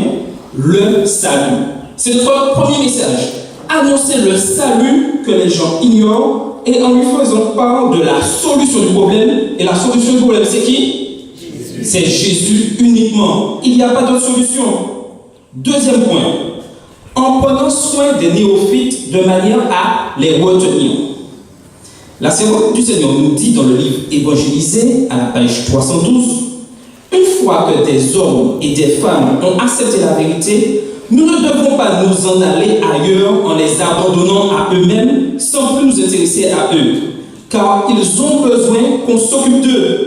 le salut. C'est notre premier message. Annoncer le salut que les gens ignorent et en lui faisant part de la solution du problème. Et la solution du problème, c'est qui? C'est Jésus uniquement. Il n'y a pas d'autre solution. Deuxième point, en prenant soin des néophytes de manière à les retenir. La servante du Seigneur nous dit dans le livre Évangélisé, à la page 312, une fois que des hommes et des femmes ont accepté la vérité, nous ne devons pas nous en aller ailleurs en les abandonnant à eux-mêmes sans plus nous intéresser à eux, car ils ont besoin qu'on s'occupe d'eux.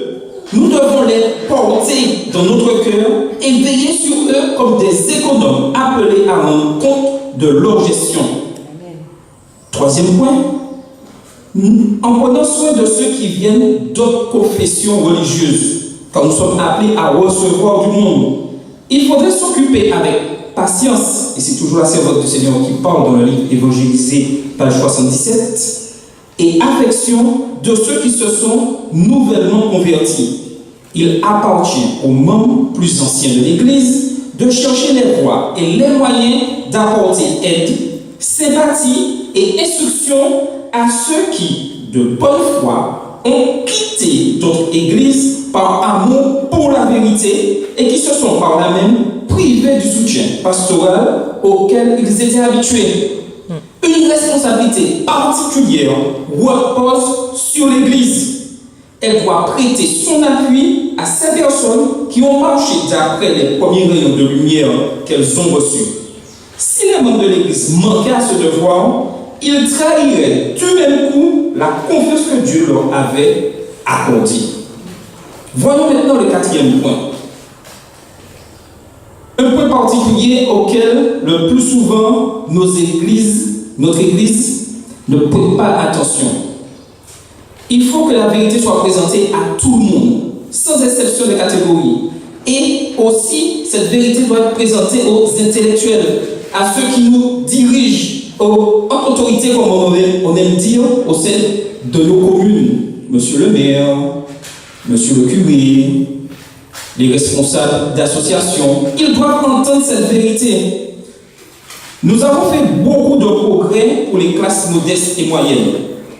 Nous devons les porter dans notre cœur et veiller sur eux comme des économes appelés à rendre compte de leur gestion. Troisième point, en prenant soin de ceux qui viennent d'autres confessions religieuses, car nous sommes appelés à recevoir du monde. Il faudrait s'occuper avec patience, et c'est toujours la servante du Seigneur qui parle dans le livre Évangélisé, page 77, et affection de ceux qui se sont nouvellement convertis. Il appartient aux membres plus anciens de l'Église de chercher les voies et les moyens d'apporter aide, sympathie et instruction à ceux qui, de bonne foi, ont quitté d'autres églises par amour pour la vérité et qui se sont par là même privés du soutien pastoral auquel ils étaient habitués. Une responsabilité particulière repose sur l'Église. Elle doit prêter son appui à ces personnes qui ont marché d'après les premiers rayons de lumière qu'elles ont reçus. Si les membres de l'Église manquaient à ce devoir, ils trahiraient du même coup la confiance que Dieu leur avait accordée. Voyons maintenant le quatrième point. Un point particulier auquel le plus souvent notre Église ne prête pas attention. Il faut que la vérité soit présentée à tout le monde, sans exception de catégorie. Et aussi, cette vérité doit être présentée aux intellectuels, à ceux qui nous dirigent, aux autorités, comme on aime dire, au sein de nos communes. Monsieur le maire, monsieur le curé, les responsables d'associations, ils doivent entendre cette vérité. Nous avons fait beaucoup de progrès pour les classes modestes et moyennes.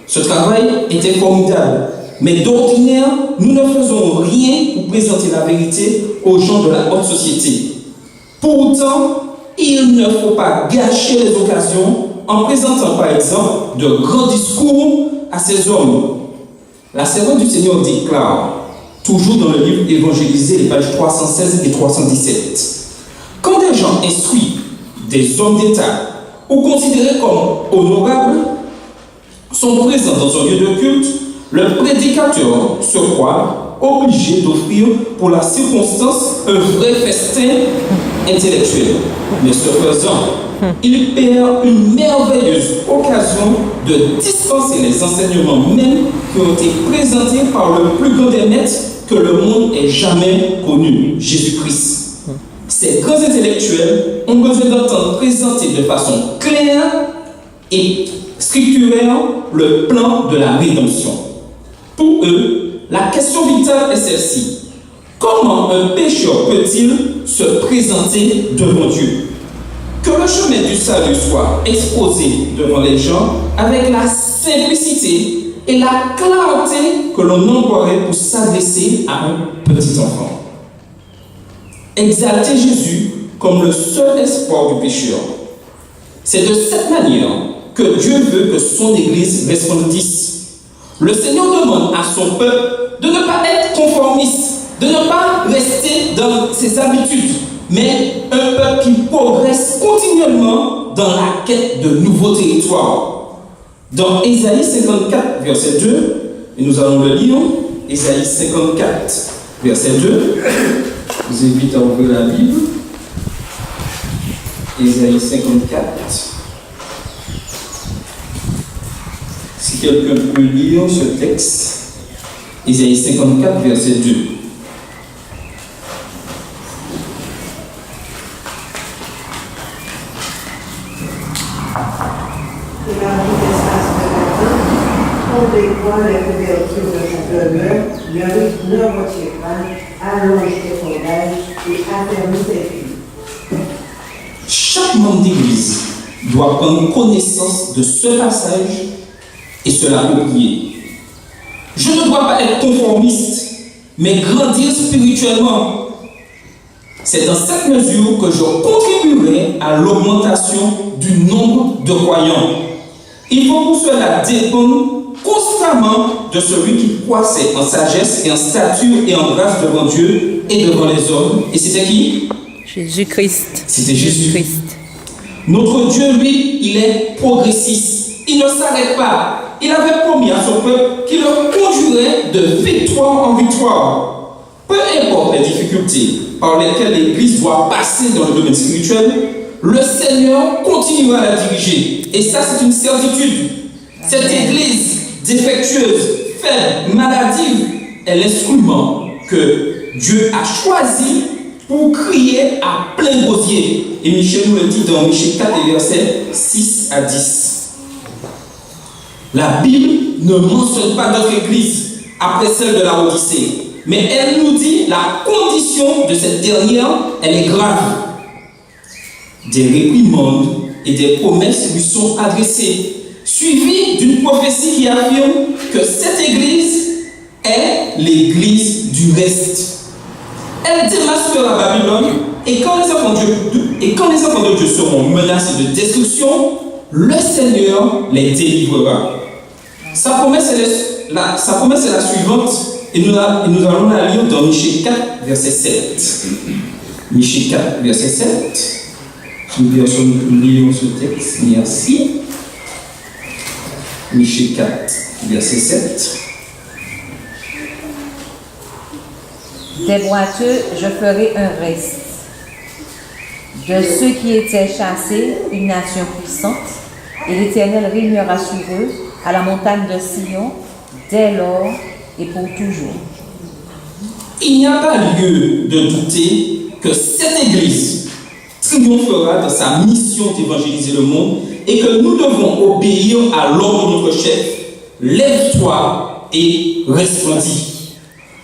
Ce travail était formidable, mais d'ordinaire, nous ne faisons rien pour présenter la vérité aux gens de la haute société. Pourtant, il ne faut pas gâcher les occasions en présentant par exemple de grands discours à ces hommes. La servante du Seigneur déclare, toujours dans le livre Évangélisé, les pages 316 et 317, quand des gens instruits, des hommes d'État ou considérés comme honorables sont présents dans un lieu de culte, le prédicateur se croit obligé d'offrir pour la circonstance un vrai festin intellectuel. Mais ce faisant, il perd une merveilleuse occasion de dispenser les enseignements mêmes qui ont été présentés par le plus grand des maîtres que le monde ait jamais connu, Jésus-Christ. Ces grands intellectuels ont besoin d'entendre présenter de façon claire et structurelle le plan de la rédemption. Pour eux, la question vitale est celle-ci. Comment un pécheur peut-il se présenter devant Dieu? Que le chemin du salut soit exposé devant les gens avec la simplicité et la clarté que l'on emploierait pour s'adresser à un petit enfant. Exalter Jésus comme le seul espoir du pécheur. C'est de cette manière que Dieu veut que son Église resplendisse. Le Seigneur demande à son peuple de ne pas être conformiste, de ne pas rester dans ses habitudes, mais un peuple qui progresse continuellement dans la quête de nouveaux territoires. Dans Ésaïe 54, verset 2, et nous allons le lire, Ésaïe 54, verset 2, je vous invite à ouvrir la Bible, Ésaïe 54. Si quelqu'un peut lire ce texte, Ésaïe 54, verset 2. Les couvertures de son demeure, ne retire pas, allonge tes fondages et affermis tes pieds. Chaque membre d'église doit prendre connaissance de ce passage et se l'approprier. Je ne dois pas être conformiste, mais grandir spirituellement. C'est dans cette mesure que je contribuerai à l'augmentation du nombre de croyants. Il faut pour cela dépendre constamment de celui qui croissait en sagesse et en stature et en grâce devant Dieu et devant les hommes. Et c'était qui? Jésus-Christ. C'était Jésus-Christ. Notre Dieu, lui, il est progressiste. Il ne s'arrête pas. Il avait promis à son peuple qu'il le conduirait de victoire en victoire. Peu importe les difficultés par lesquelles l'Église doit passer dans le domaine spirituel, le Seigneur continuera à la diriger. Et ça, c'est une certitude. Cette Église défectueuse, faible, maladive, est l'instrument que Dieu a choisi pour crier à plein gosier. Et Michel nous le dit dans Michel 4, versets 6 à 10. La Bible ne mentionne pas d'autres églises après celle de la Odyssée, mais elle nous dit la condition de cette dernière, elle est grave. Des réprimandes et des promesses lui sont adressées, suivies d'une prophétie qui affirme que cette église est l'église du reste. Elle démasquera Babylone, et quand les enfants de Dieu seront menacés de destruction, le Seigneur les délivrera. Sa promesse est la suivante, et nous allons la lire dans Michée 4, verset 7. Michée 4, verset 7. Nous lisons ce texte, merci. Michée 4, verset 7. Des boiteux, je ferai un reste. De ceux qui étaient chassés, une nation puissante, et l'Éternel régnera sur eux à la montagne de Sion, dès lors et pour toujours. Il n'y a pas lieu de douter que cette Église triomphera dans sa mission d'évangéliser le monde et que nous devons obéir à l'ordre de notre chef. Lève-toi et resplendis.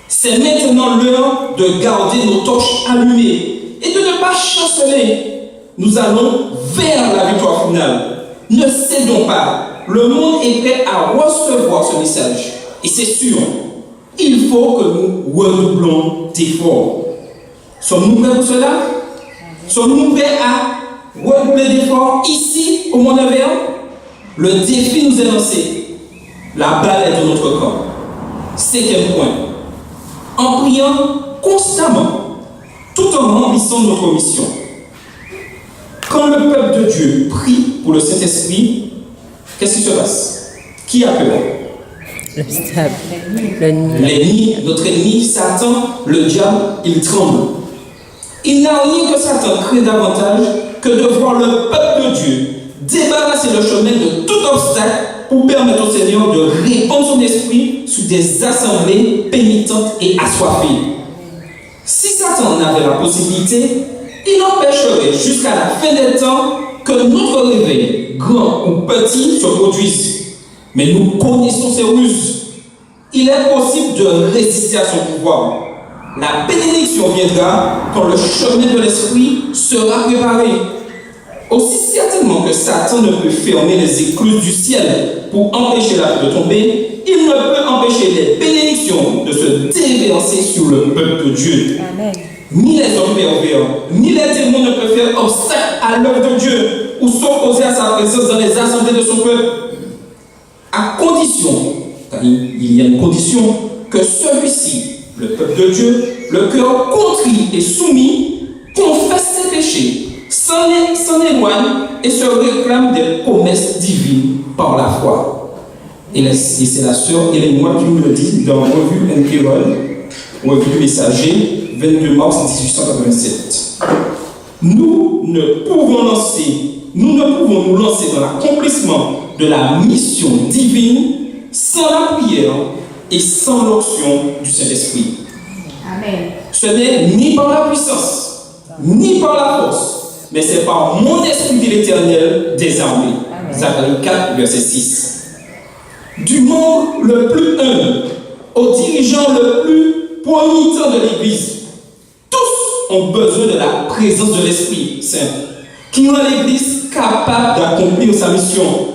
C'est maintenant l'heure de garder nos torches allumées et de ne pas chanceler. Nous allons vers la victoire finale. Ne cédons pas. Le monde est prêt à recevoir ce message. Et c'est sûr, il faut que nous redoublons d'efforts. Sommes-nous prêts pour cela? Sommes-nous prêts à redoubler d'efforts ici, au Mont-Nevers? Le défi nous est lancé. La balle est dans notre camp. 5e point. En priant constamment, tout en remplissant notre mission. Quand le peuple de Dieu prie pour le Saint-Esprit, qu'est-ce qui se passe? Qui a peur? L'ennemi, notre ennemi, Satan, le diable, il tremble. Il n'a rien que Satan crée davantage que de voir le peuple de Dieu débarrasser le chemin de tout obstacle pour permettre au Seigneur de répandre son esprit sur des assemblées pénitentes et assoiffées. Si Satan avait la possibilité, il empêcherait jusqu'à la fin des temps que notre réveil, grand ou petit, se produise. Mais nous connaissons ses ruses. Il est possible de résister à son pouvoir. La bénédiction viendra quand le chemin de l'esprit sera préparé. Aussi certainement que Satan ne peut fermer les écluses du ciel pour empêcher la pluie de tomber, il ne peut empêcher les bénédictions de se déverser sur le peuple de Dieu. Amen. Ni les hommes pervers, ni les démons ne peuvent faire obstacle à l'œuvre de Dieu ou s'opposer à sa présence dans les assemblées de son peuple. À condition, car il y a une condition, que celui-ci, le peuple de Dieu, le cœur contrit et soumis, confesse ses péchés, s'en éloigne et se réclame des promesses divines par la foi. Et c'est la sœur Hélène Moine qui nous le dit dans la revue Enquirol, revue du Messager, 22 mars 1887. Nous ne pouvons nous lancer dans l'accomplissement de la mission divine sans la prière et sans l'onction du Saint-Esprit. Amen. Ce n'est ni par la puissance, ni par la force, mais c'est par mon esprit, dit l'Éternel des armées. Zacharie 4, verset 6. Du membre le plus humble au dirigeant le plus promiteur de l'Église, tous ont besoin de la présence de l'Esprit Saint, qui rend l'Église capable d'accomplir sa mission.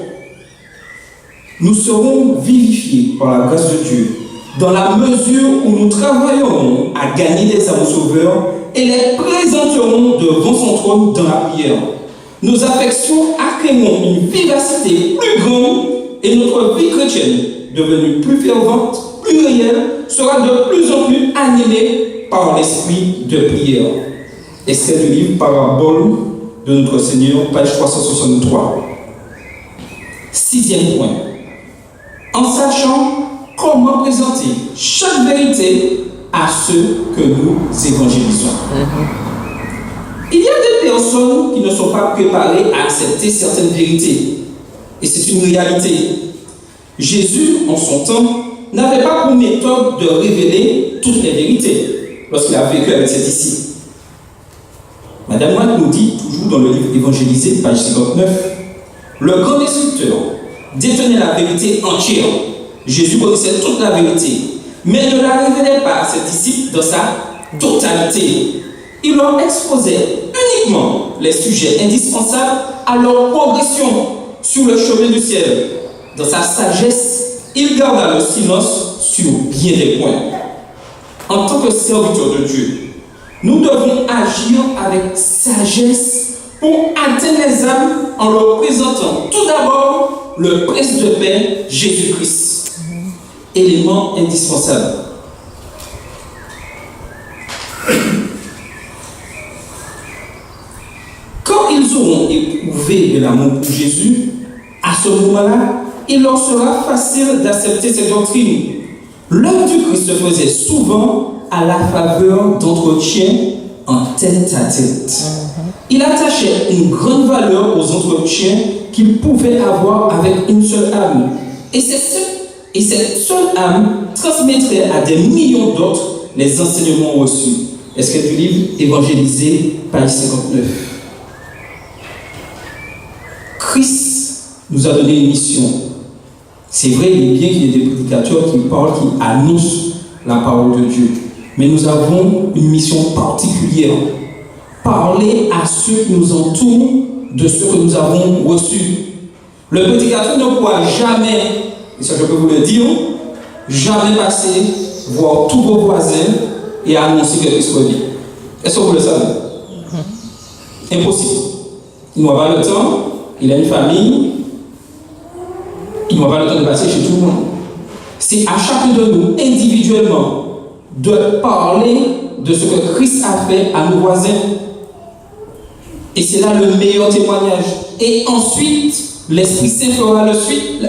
nous serons vivifiés par la grâce de Dieu, dans la mesure où nous travaillerons à gagner des âmes au Sauveur et les présenterons devant son trône dans la prière. Nos affections acquerront une vivacité plus grande et notre vie chrétienne, devenue plus fervente, plus réelle, sera de plus en plus animée par l'esprit de prière. Extrait du livre Parabole de notre Seigneur, page 363. 6e point. En sachant comment présenter chaque vérité à ceux que nous évangélisons. Il y a des personnes qui ne sont pas préparées à accepter certaines vérités. Et c'est une réalité. Jésus, en son temps, n'avait pas pour méthode de révéler toutes les vérités lorsqu'il a vécu avec ses disciples. Madame White nous dit, toujours dans le livre Évangélisé, page 59, le grand destructeur détenait la vérité entière. Jésus connaissait toute la vérité, mais ne la révélait pas à ses disciples dans sa totalité. Il leur exposait uniquement les sujets indispensables à leur progression sur le chemin du ciel. Dans sa sagesse, il garda le silence sur bien des points. En tant que serviteurs de Dieu, nous devons agir avec sagesse pour atteindre les âmes en leur présentant tout d'abord le Prince de paix, Jésus-Christ, élément indispensable. Quand ils auront éprouvé de l'amour pour Jésus, à ce moment-là, il leur sera facile d'accepter ces doctrines. L'œuvre du Christ se faisait souvent à la faveur d'entretiens en tête à tête. Il attachait une grande valeur aux entretiens qu'il pouvait avoir avec une seule âme. Et cette seule âme transmettrait à des millions d'autres les enseignements reçus. Est-ce que du livre Évangélisé, page 59. Christ nous a donné une mission. C'est vrai, il est bien qu'il y ait des prédicateurs qui parlent, qui annoncent la parole de Dieu. Mais nous avons une mission particulière. Parler à ceux qui nous entourent de ce que nous avons reçu. Le prédicateur ne pourra jamais, et ça je peux vous le dire, jamais passer, voir tous vos voisins et annoncer que Christ revient. Est-ce que vous le savez? Impossible. Il n'aura pas le temps, il a une famille, il n'aura pas le temps de passer chez tout le monde. C'est à chacun de nous, individuellement, de parler de ce que Christ a fait à nos voisins. Et c'est là le meilleur témoignage. Et ensuite, l'Esprit Saint fera la suite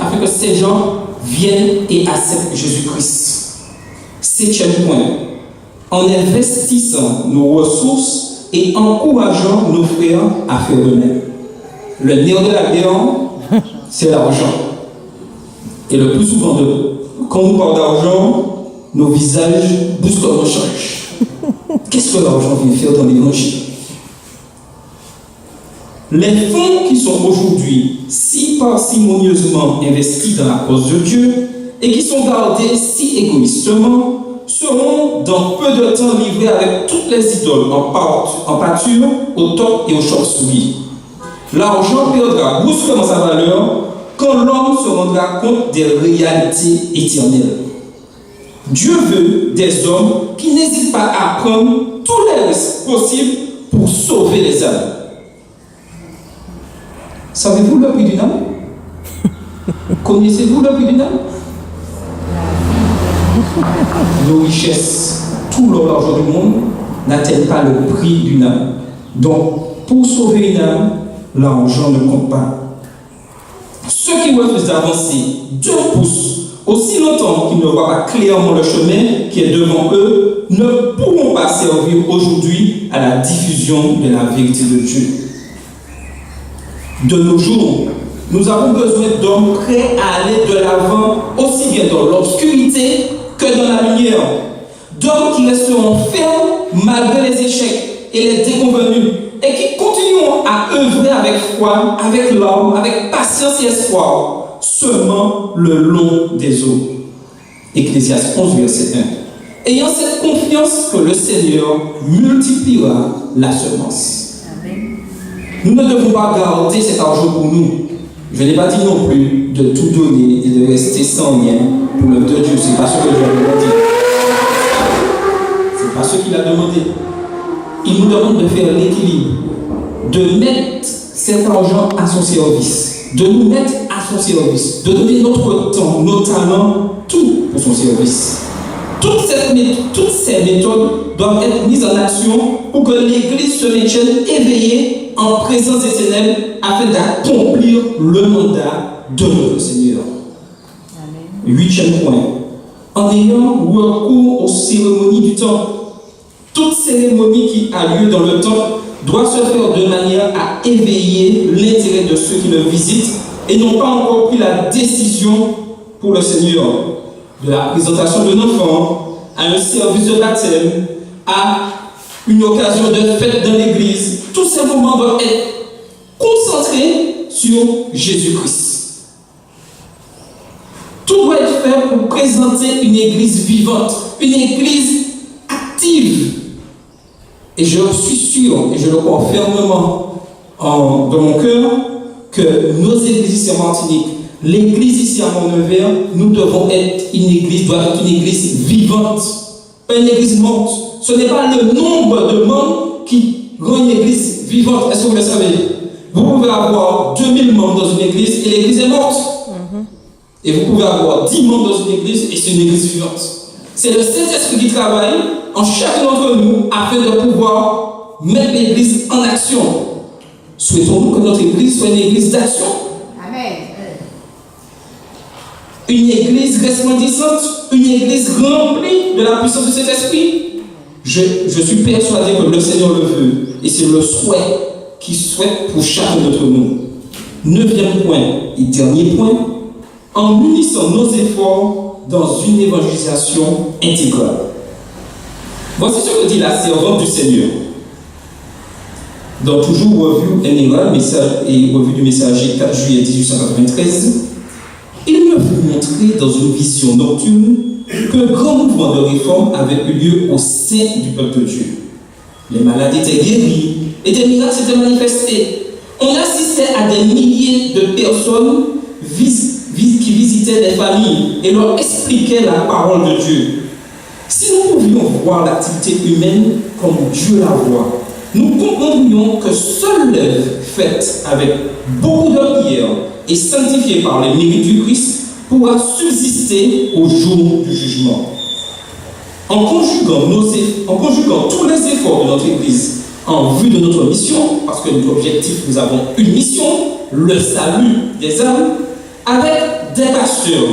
afin que ces gens viennent et acceptent Jésus-Christ. 7e point. En investissant nos ressources et encourageant nos frères à faire de même. Le nerf de la guerre, c'est l'argent. Et le plus souvent, quand on parle d'argent, nos visages brusquement changent. Qu'est-ce que l'argent vient faire dans l'évangile? Les fonds qui sont aujourd'hui si parcimonieusement investis dans la cause de Dieu et qui sont gardés si égoïstement seront dans peu de temps livrés avec toutes les idoles en pâture, au top et aux chauves-souris. L'argent perdra brusquement sa valeur quand l'homme se rendra compte des réalités éternelles. Dieu veut des hommes qui n'hésitent pas à prendre tous les risques possibles pour sauver les âmes. Savez-vous le prix d'une âme? Connaissez-vous le prix d'une âme? Nos richesses, tout l'argent du monde n'atteignent pas le prix d'une âme. Donc, pour sauver une âme, l'argent ne compte pas. Ceux qui refusent d'avancer 2 pouces aussi longtemps qu'ils ne voient pas clairement le chemin qui est devant eux ne pourront pas servir aujourd'hui à la diffusion de la vérité de Dieu. De nos jours, nous avons besoin d'hommes prêts à aller de l'avant aussi bien dans l'obscurité que dans la lumière. D'hommes qui resteront fermes malgré les échecs et les déconvenus et qui continueront à œuvrer avec foi, avec larmes, avec patience et espoir, semant le long des eaux. Ecclésiaste 11, verset 1. Ayant cette confiance que le Seigneur multipliera la semence. Nous ne devons pas garder cet argent pour nous, Je n'ai pas dit non plus de tout donner et de rester sans rien pour l'œuvre de Dieu. Ce n'est pas ce que Dieu a demandé. Ce n'est pas ce qu'il a demandé. Il nous demande de faire l'équilibre, de mettre cet argent à son service, de nous mettre à son service, de donner notre temps, nos talents, tout pour son service. Toutes ces méthodes doivent être mises en action pour que l'Église se maintienne éveillée en présence des ténèbres afin d'accomplir le mandat de notre Seigneur. Amen. 8e point. En ayant recours aux cérémonies du temple, toute cérémonie qui a lieu dans le temple doit se faire de manière à éveiller l'intérêt de ceux qui le visitent et n'ont pas encore pris la décision pour le Seigneur. De la présentation d'un enfant à un service de baptême, à une occasion de fête dans l'église, tous ces moments doivent être concentrés sur Jésus-Christ. Tout doit être fait pour présenter une église vivante, une église active. Et je suis sûr, et je le crois fermement dans mon cœur, que nos églises ici en Martinique, l'église ici à Mont-Nevers, nous devons être une église, doit être une église vivante, pas une église morte. Ce n'est pas le nombre de membres qui rend une église vivante. Est-ce que vous le savez? Vous pouvez avoir 2000 membres dans une église et l'église est morte. Et vous pouvez avoir 10 membres dans une église et c'est une église vivante. C'est le Saint-Esprit qui travaille en chacun d'entre nous afin de pouvoir mettre l'église en action. Souhaitons-nous que notre église soit une église d'action. Une église resplendissante, une église remplie de la puissance de cet esprit. Je suis persuadé que le Seigneur le veut et c'est le souhait qu'il souhaite pour chacun d'entre nous. 9e point et dernier point, en unissant nos efforts dans une évangélisation intégrale. Voici ce que dit la servante du Seigneur. Dans toujours Revue générale, message et Revue du Messager, 4 juillet 1893, il me fut montré dans une vision nocturne qu'un grand mouvement de réforme avait eu lieu au sein du peuple de Dieu. Les malades étaient guéris et des miracles s'étaient manifestés. On assistait à des milliers de personnes qui visitaient des familles et leur expliquaient la parole de Dieu. Si nous pouvions voir l'activité humaine comme Dieu la voit, nous comprendrions que seule l'œuvre faite avec beaucoup de prières et sanctifiée par les mérites du Christ pourra subsister au jour du jugement. En conjuguant tous les efforts de notre Église en vue de notre mission, parce que notre objectif, nous avons une mission, le salut des âmes, avec des pasteurs,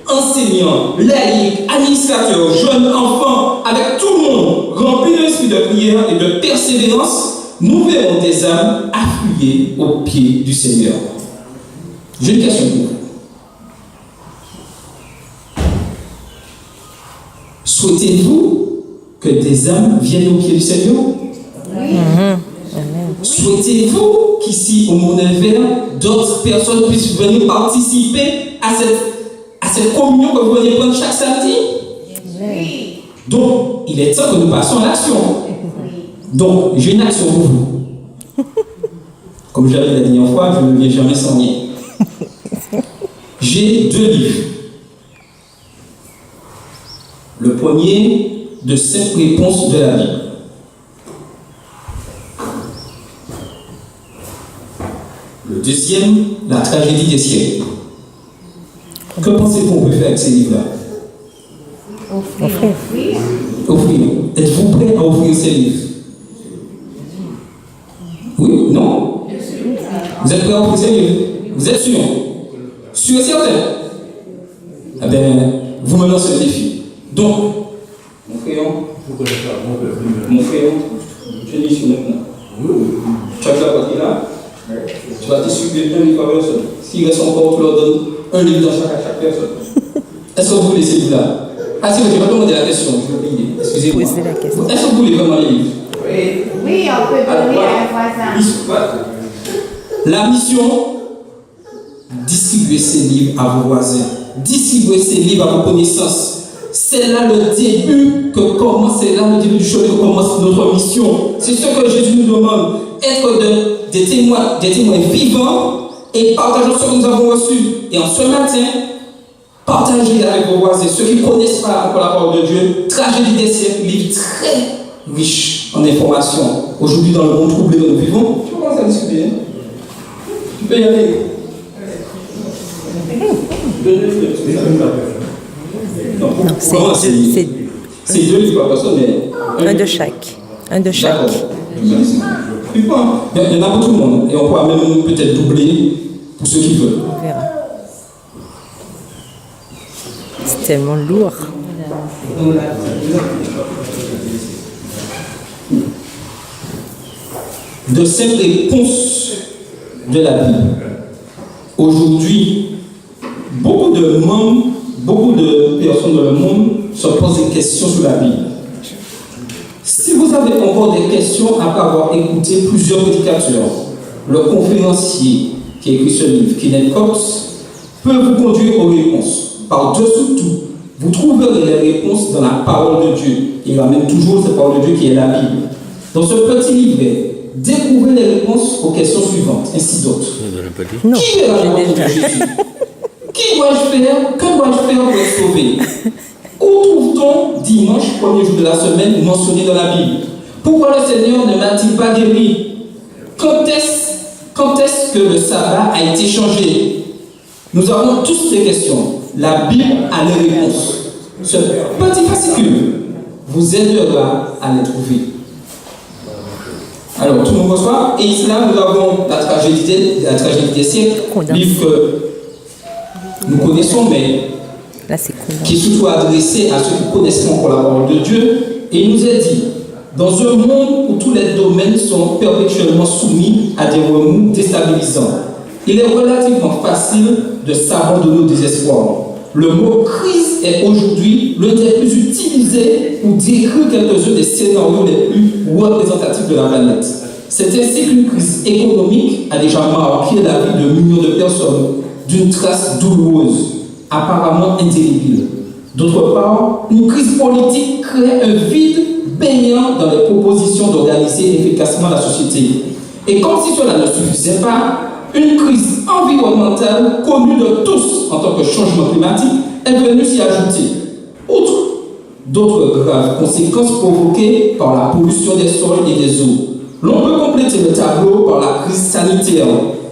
enseignants, laïcs, administrateurs, jeunes, enfants, avec tout le monde rempli de l'esprit de prière et de persévérance, nous verrons des âmes affluer aux pieds du Seigneur. J'ai une question pour vous. Souhaitez-vous que des âmes viennent aux pieds du Seigneur? Oui. Souhaitez-vous qu'ici, au Mont-Nevers, d'autres personnes puissent venir participer à cette communion que vous venez prendre chaque samedi? Oui. Donc, il est temps que nous passions à l'action. Donc, j'ai une action pour vous. Comme je l'avais dit la dernière fois, je ne viens jamais sans rien. J'ai 2 livres. Le premier, de 5 réponses de la Bible. Le deuxième, la tragédie des siècles. Que pensez-vous qu'on peut faire avec ces livres-là? Offrir. Êtes-vous prêt à offrir ces livres? Oui? Non? Vous êtes prêt à offrir ces livres? Vous êtes sûr? Sûr et certain? Eh bien, vous me lancez le défi. Donc, mon crayon, je dis sur maintenant. Tu as la partie là? Tu vas distribuer un livre par personne. S'il reste encore, tu leur donnes un livre dans chaque personne. Est-ce que vous voulez ces livres-là? Ah, si, je vais demander la question, je vais oublier. Excusez-moi. Est-ce que vous voulez vraiment les livres? Oui, on peut donner à un voisin. La mission, distribuer ces livres à vos voisins. Distribuer ces livres à vos connaissances. C'est là le début que commence, c'est là le début du chemin que commence notre mission. C'est ce que Jésus nous demande. Être des témoins vivants et partageons ce que nous avons reçu. Et en ce matin, partagez avec vos voisins, ceux qui ne connaissent pas encore la parole de Dieu. Tragédie des siècles, livre très riche en informations. Aujourd'hui, dans le monde troublé où nous vivons, tu peux commencer à discuter. Tu peux y aller. Non, c'est deux livres par personne, mais Un de chaque. Un de chaque. D'accord. Il y en a pour tout le monde. Et on pourra même peut-être doubler pour ceux qui veulent. On verra. C'est tellement lourd. De cette réponse de la Bible. Aujourd'hui, beaucoup de membres, beaucoup de personnes dans le monde se posent des questions sur la Bible. Si vous avez encore des questions après avoir écouté plusieurs prédicateurs, le conférencier qui a écrit ce livre, Kenneth Cox, peut vous conduire aux réponses. Par-dessous tout, vous trouverez les réponses dans la parole de Dieu. Il ramène toujours cette parole de Dieu qui est la Bible. Dans ce petit livret, découvrez les réponses aux questions suivantes, ainsi d'autres. Non, Qui est la volonté de Jésus? Qui dois-je faire? Que dois-je faire pour être sauvé? Où trouve-t-on dimanche, premier jour de la semaine, mentionné dans la Bible? Pourquoi le Seigneur ne m'a-t-il pas guéri? Quand est-ce que le sabbat a été changé? Nous avons tous ces questions. La Bible a les réponses. Ce petit fascicule vous aidera à les trouver. Alors, tout le monde reçoit. Et ici, là, nous avons la tragédie des siècles, livre que nous connaissons, mais là, c'est qui est surtout adressé à ceux qui connaissent encore la parole de Dieu. Et il nous est dit, dans un monde où tous les domaines sont perpétuellement soumis à des remous déstabilisants, il est relativement facile de s'abandonner au désespoir. Le mot crise est aujourd'hui l'un des plus utilisés pour décrire quelques-uns des scénarios les plus représentatifs de la planète. C'est ainsi qu'une crise économique a déjà marqué la vie de millions de personnes d'une trace douloureuse, apparemment indélébile. D'autre part, une crise politique crée un vide baignant dans les propositions d'organiser efficacement la société. Et comme si cela ne suffisait pas, une crise environnementale connue de tous en tant que changement climatique est venue s'y ajouter. Outre d'autres graves conséquences provoquées par la pollution des sols et des eaux, l'on peut compléter le tableau par la crise sanitaire,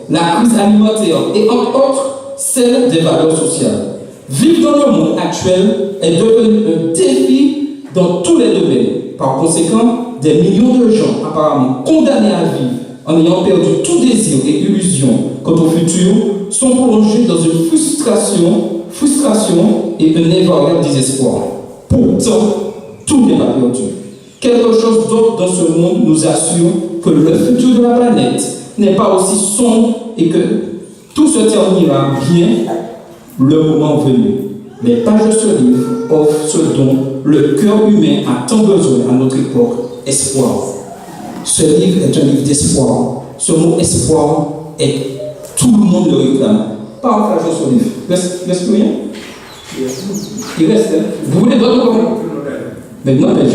la crise alimentaire et entre autres celle des valeurs sociales. Vivre dans le monde actuel est devenu un défi dans tous les domaines. Par conséquent, des millions de gens apparemment condamnés à vivre en ayant perdu tout désir et illusion quant au futur sont plongés dans une frustration et un invariable désespoir. Pourtant, tout n'est pas perdu. Quelque chose d'autre dans ce monde nous assure que le futur de la planète n'est pas aussi sombre et que tout se terminera bien le moment venu. Les pages de ce livre offrent ce dont le cœur humain a tant besoin à notre époque, espoir. Ce livre est un livre d'espoir. Ce mot espoir est tout le monde le réclame. Partagez ce livre. Reste rien? Il reste. Vous voulez d'autres comment? Mais non, mais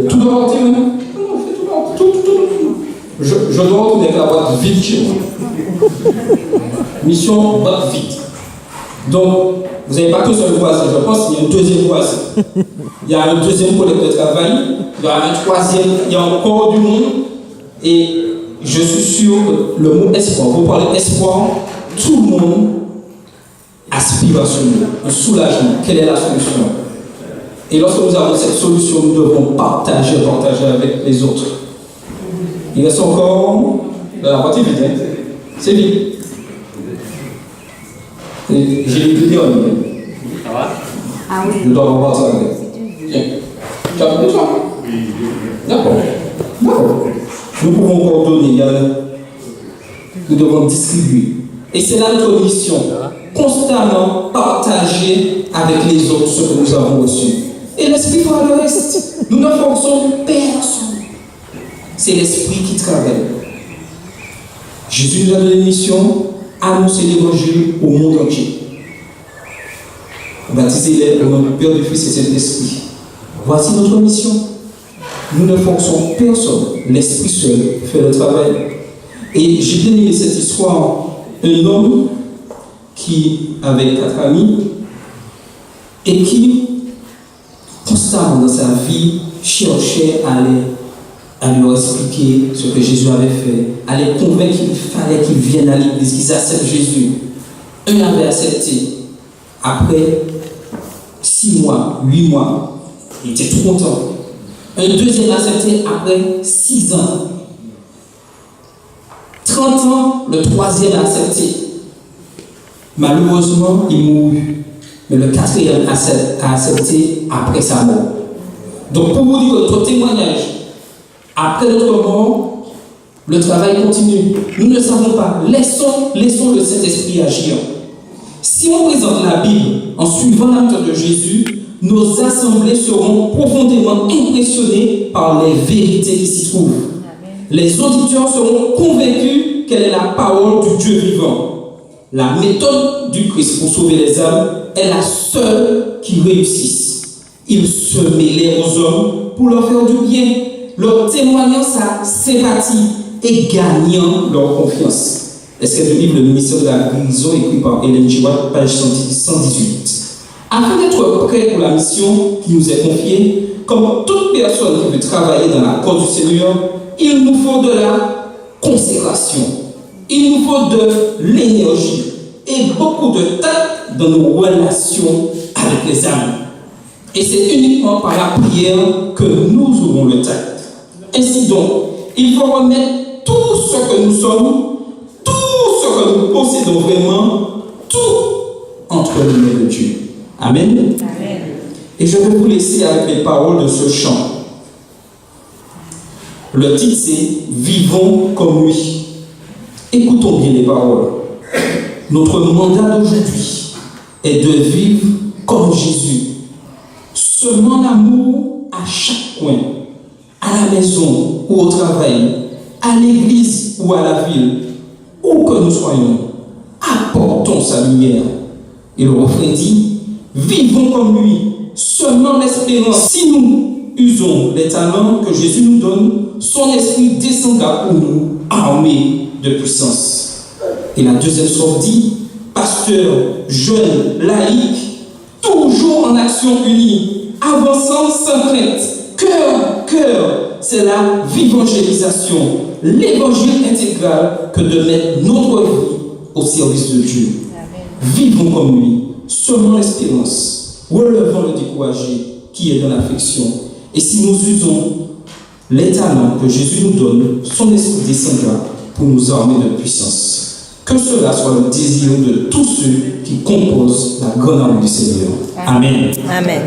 tout doit partir maintenant. Non, je fais tout. Je dois retourner avec la boîte vide chez moi. Mission boîte vide. Donc, vous n'avez pas que seul voisin, je pense qu'il y a une deuxième voisin. Il y a un deuxième collègue de travail, il y a un troisième, il y a encore du monde. Et je suis sûr que le mot espoir, vous parlez d'espoir, tout le monde aspire à ce mot, un soulagement. Quelle est la solution? Et lorsque nous avons cette solution, nous devons partager avec les autres. Il reste encore la partie vide, hein? C'est vide. J'ai les deux derniers. Ça va? Ah oui. Je dois revoir ça avec. Tiens. Tu as pris ça? D'accord. Nous pouvons coordonner, nous devons distribuer. Et c'est là notre mission. Constamment partager avec les autres ce que nous avons reçu. Et l'esprit fera le reste. Nous ne forçons personne. C'est l'esprit qui travaille. Jésus nous a donné une mission. Annoncer l'évangile au monde entier. Baptisez-les au nom du Père, du Fils et de l'Esprit. Voici notre mission. Nous ne forçons personne. L'Esprit seul fait le travail. Et j'ai bien aimé cette histoire un homme qui avait 4 amis et qui, constamment dans sa vie, cherchait à leur expliquer ce que Jésus avait fait, à les convaincre qu'il fallait qu'ils viennent à l'église, qu'ils acceptent Jésus. Un avait accepté. Après 6 mois, 8 mois, il était tout content. Un deuxième a accepté après 6 ans. 30 ans, le troisième a accepté. Malheureusement, il mourut. Mais le quatrième a accepté après sa mort. Donc, pour vous dire que notre témoignage, après notre mort, le travail continue. Nous ne savons pas. Laissons le Saint-Esprit agir. Si on présente la Bible en suivant la méthode de Jésus, nos assemblées seront profondément impressionnées par les vérités qui s'y trouvent. Les auditeurs seront convaincus qu'elle est la parole du Dieu vivant. La méthode du Christ pour sauver les âmes est la seule qui réussisse. Il se mêlait aux hommes pour leur faire du bien, leur témoignant sa sympathie et gagnant leur confiance. Est-ce que le livre Le ministère de la guérison, écrit par Hélène G. White, page 118. Afin d'être prêt pour la mission qui nous est confiée, comme toute personne qui veut travailler dans la cause du Seigneur, il nous faut de la consécration, il nous faut de l'énergie et beaucoup de temps dans nos relations avec les âmes. Et c'est uniquement par la prière que nous aurons le tact. Ainsi donc, il faut remettre tout ce que nous sommes, tout ce que nous possédons vraiment, tout entre les mains de Dieu. Amen. Amen. Et je vais vous laisser avec les paroles de ce chant. Le titre c'est Vivons comme lui. Écoutons bien les paroles. Notre mandat d'aujourd'hui est de vivre comme Jésus. Semant l'amour à chaque coin, à la maison ou au travail, à l'église ou à la ville, où que nous soyons, apportons sa lumière. Et le refrain dit, vivons comme lui, semant l'espérance. Si nous usons les talents que Jésus nous donne, son esprit descendra pour nous, armé de puissance. Et la deuxième sorte dit, pasteur, jeune, laïque, toujours en action unie, avançant sans crainte, cœur, c'est la vivangélisation, l'évangile intégral que de mettre notre vie au service de Dieu. Amen. Vivons comme lui, semant l'espérance, relevant le découragé qui est dans l'affliction. Et si nous usons les talents que Jésus nous donne, son esprit descendra pour nous armer de puissance. Que cela soit le désir de tous ceux qui composent la grande armée du Seigneur. Amen. Amen.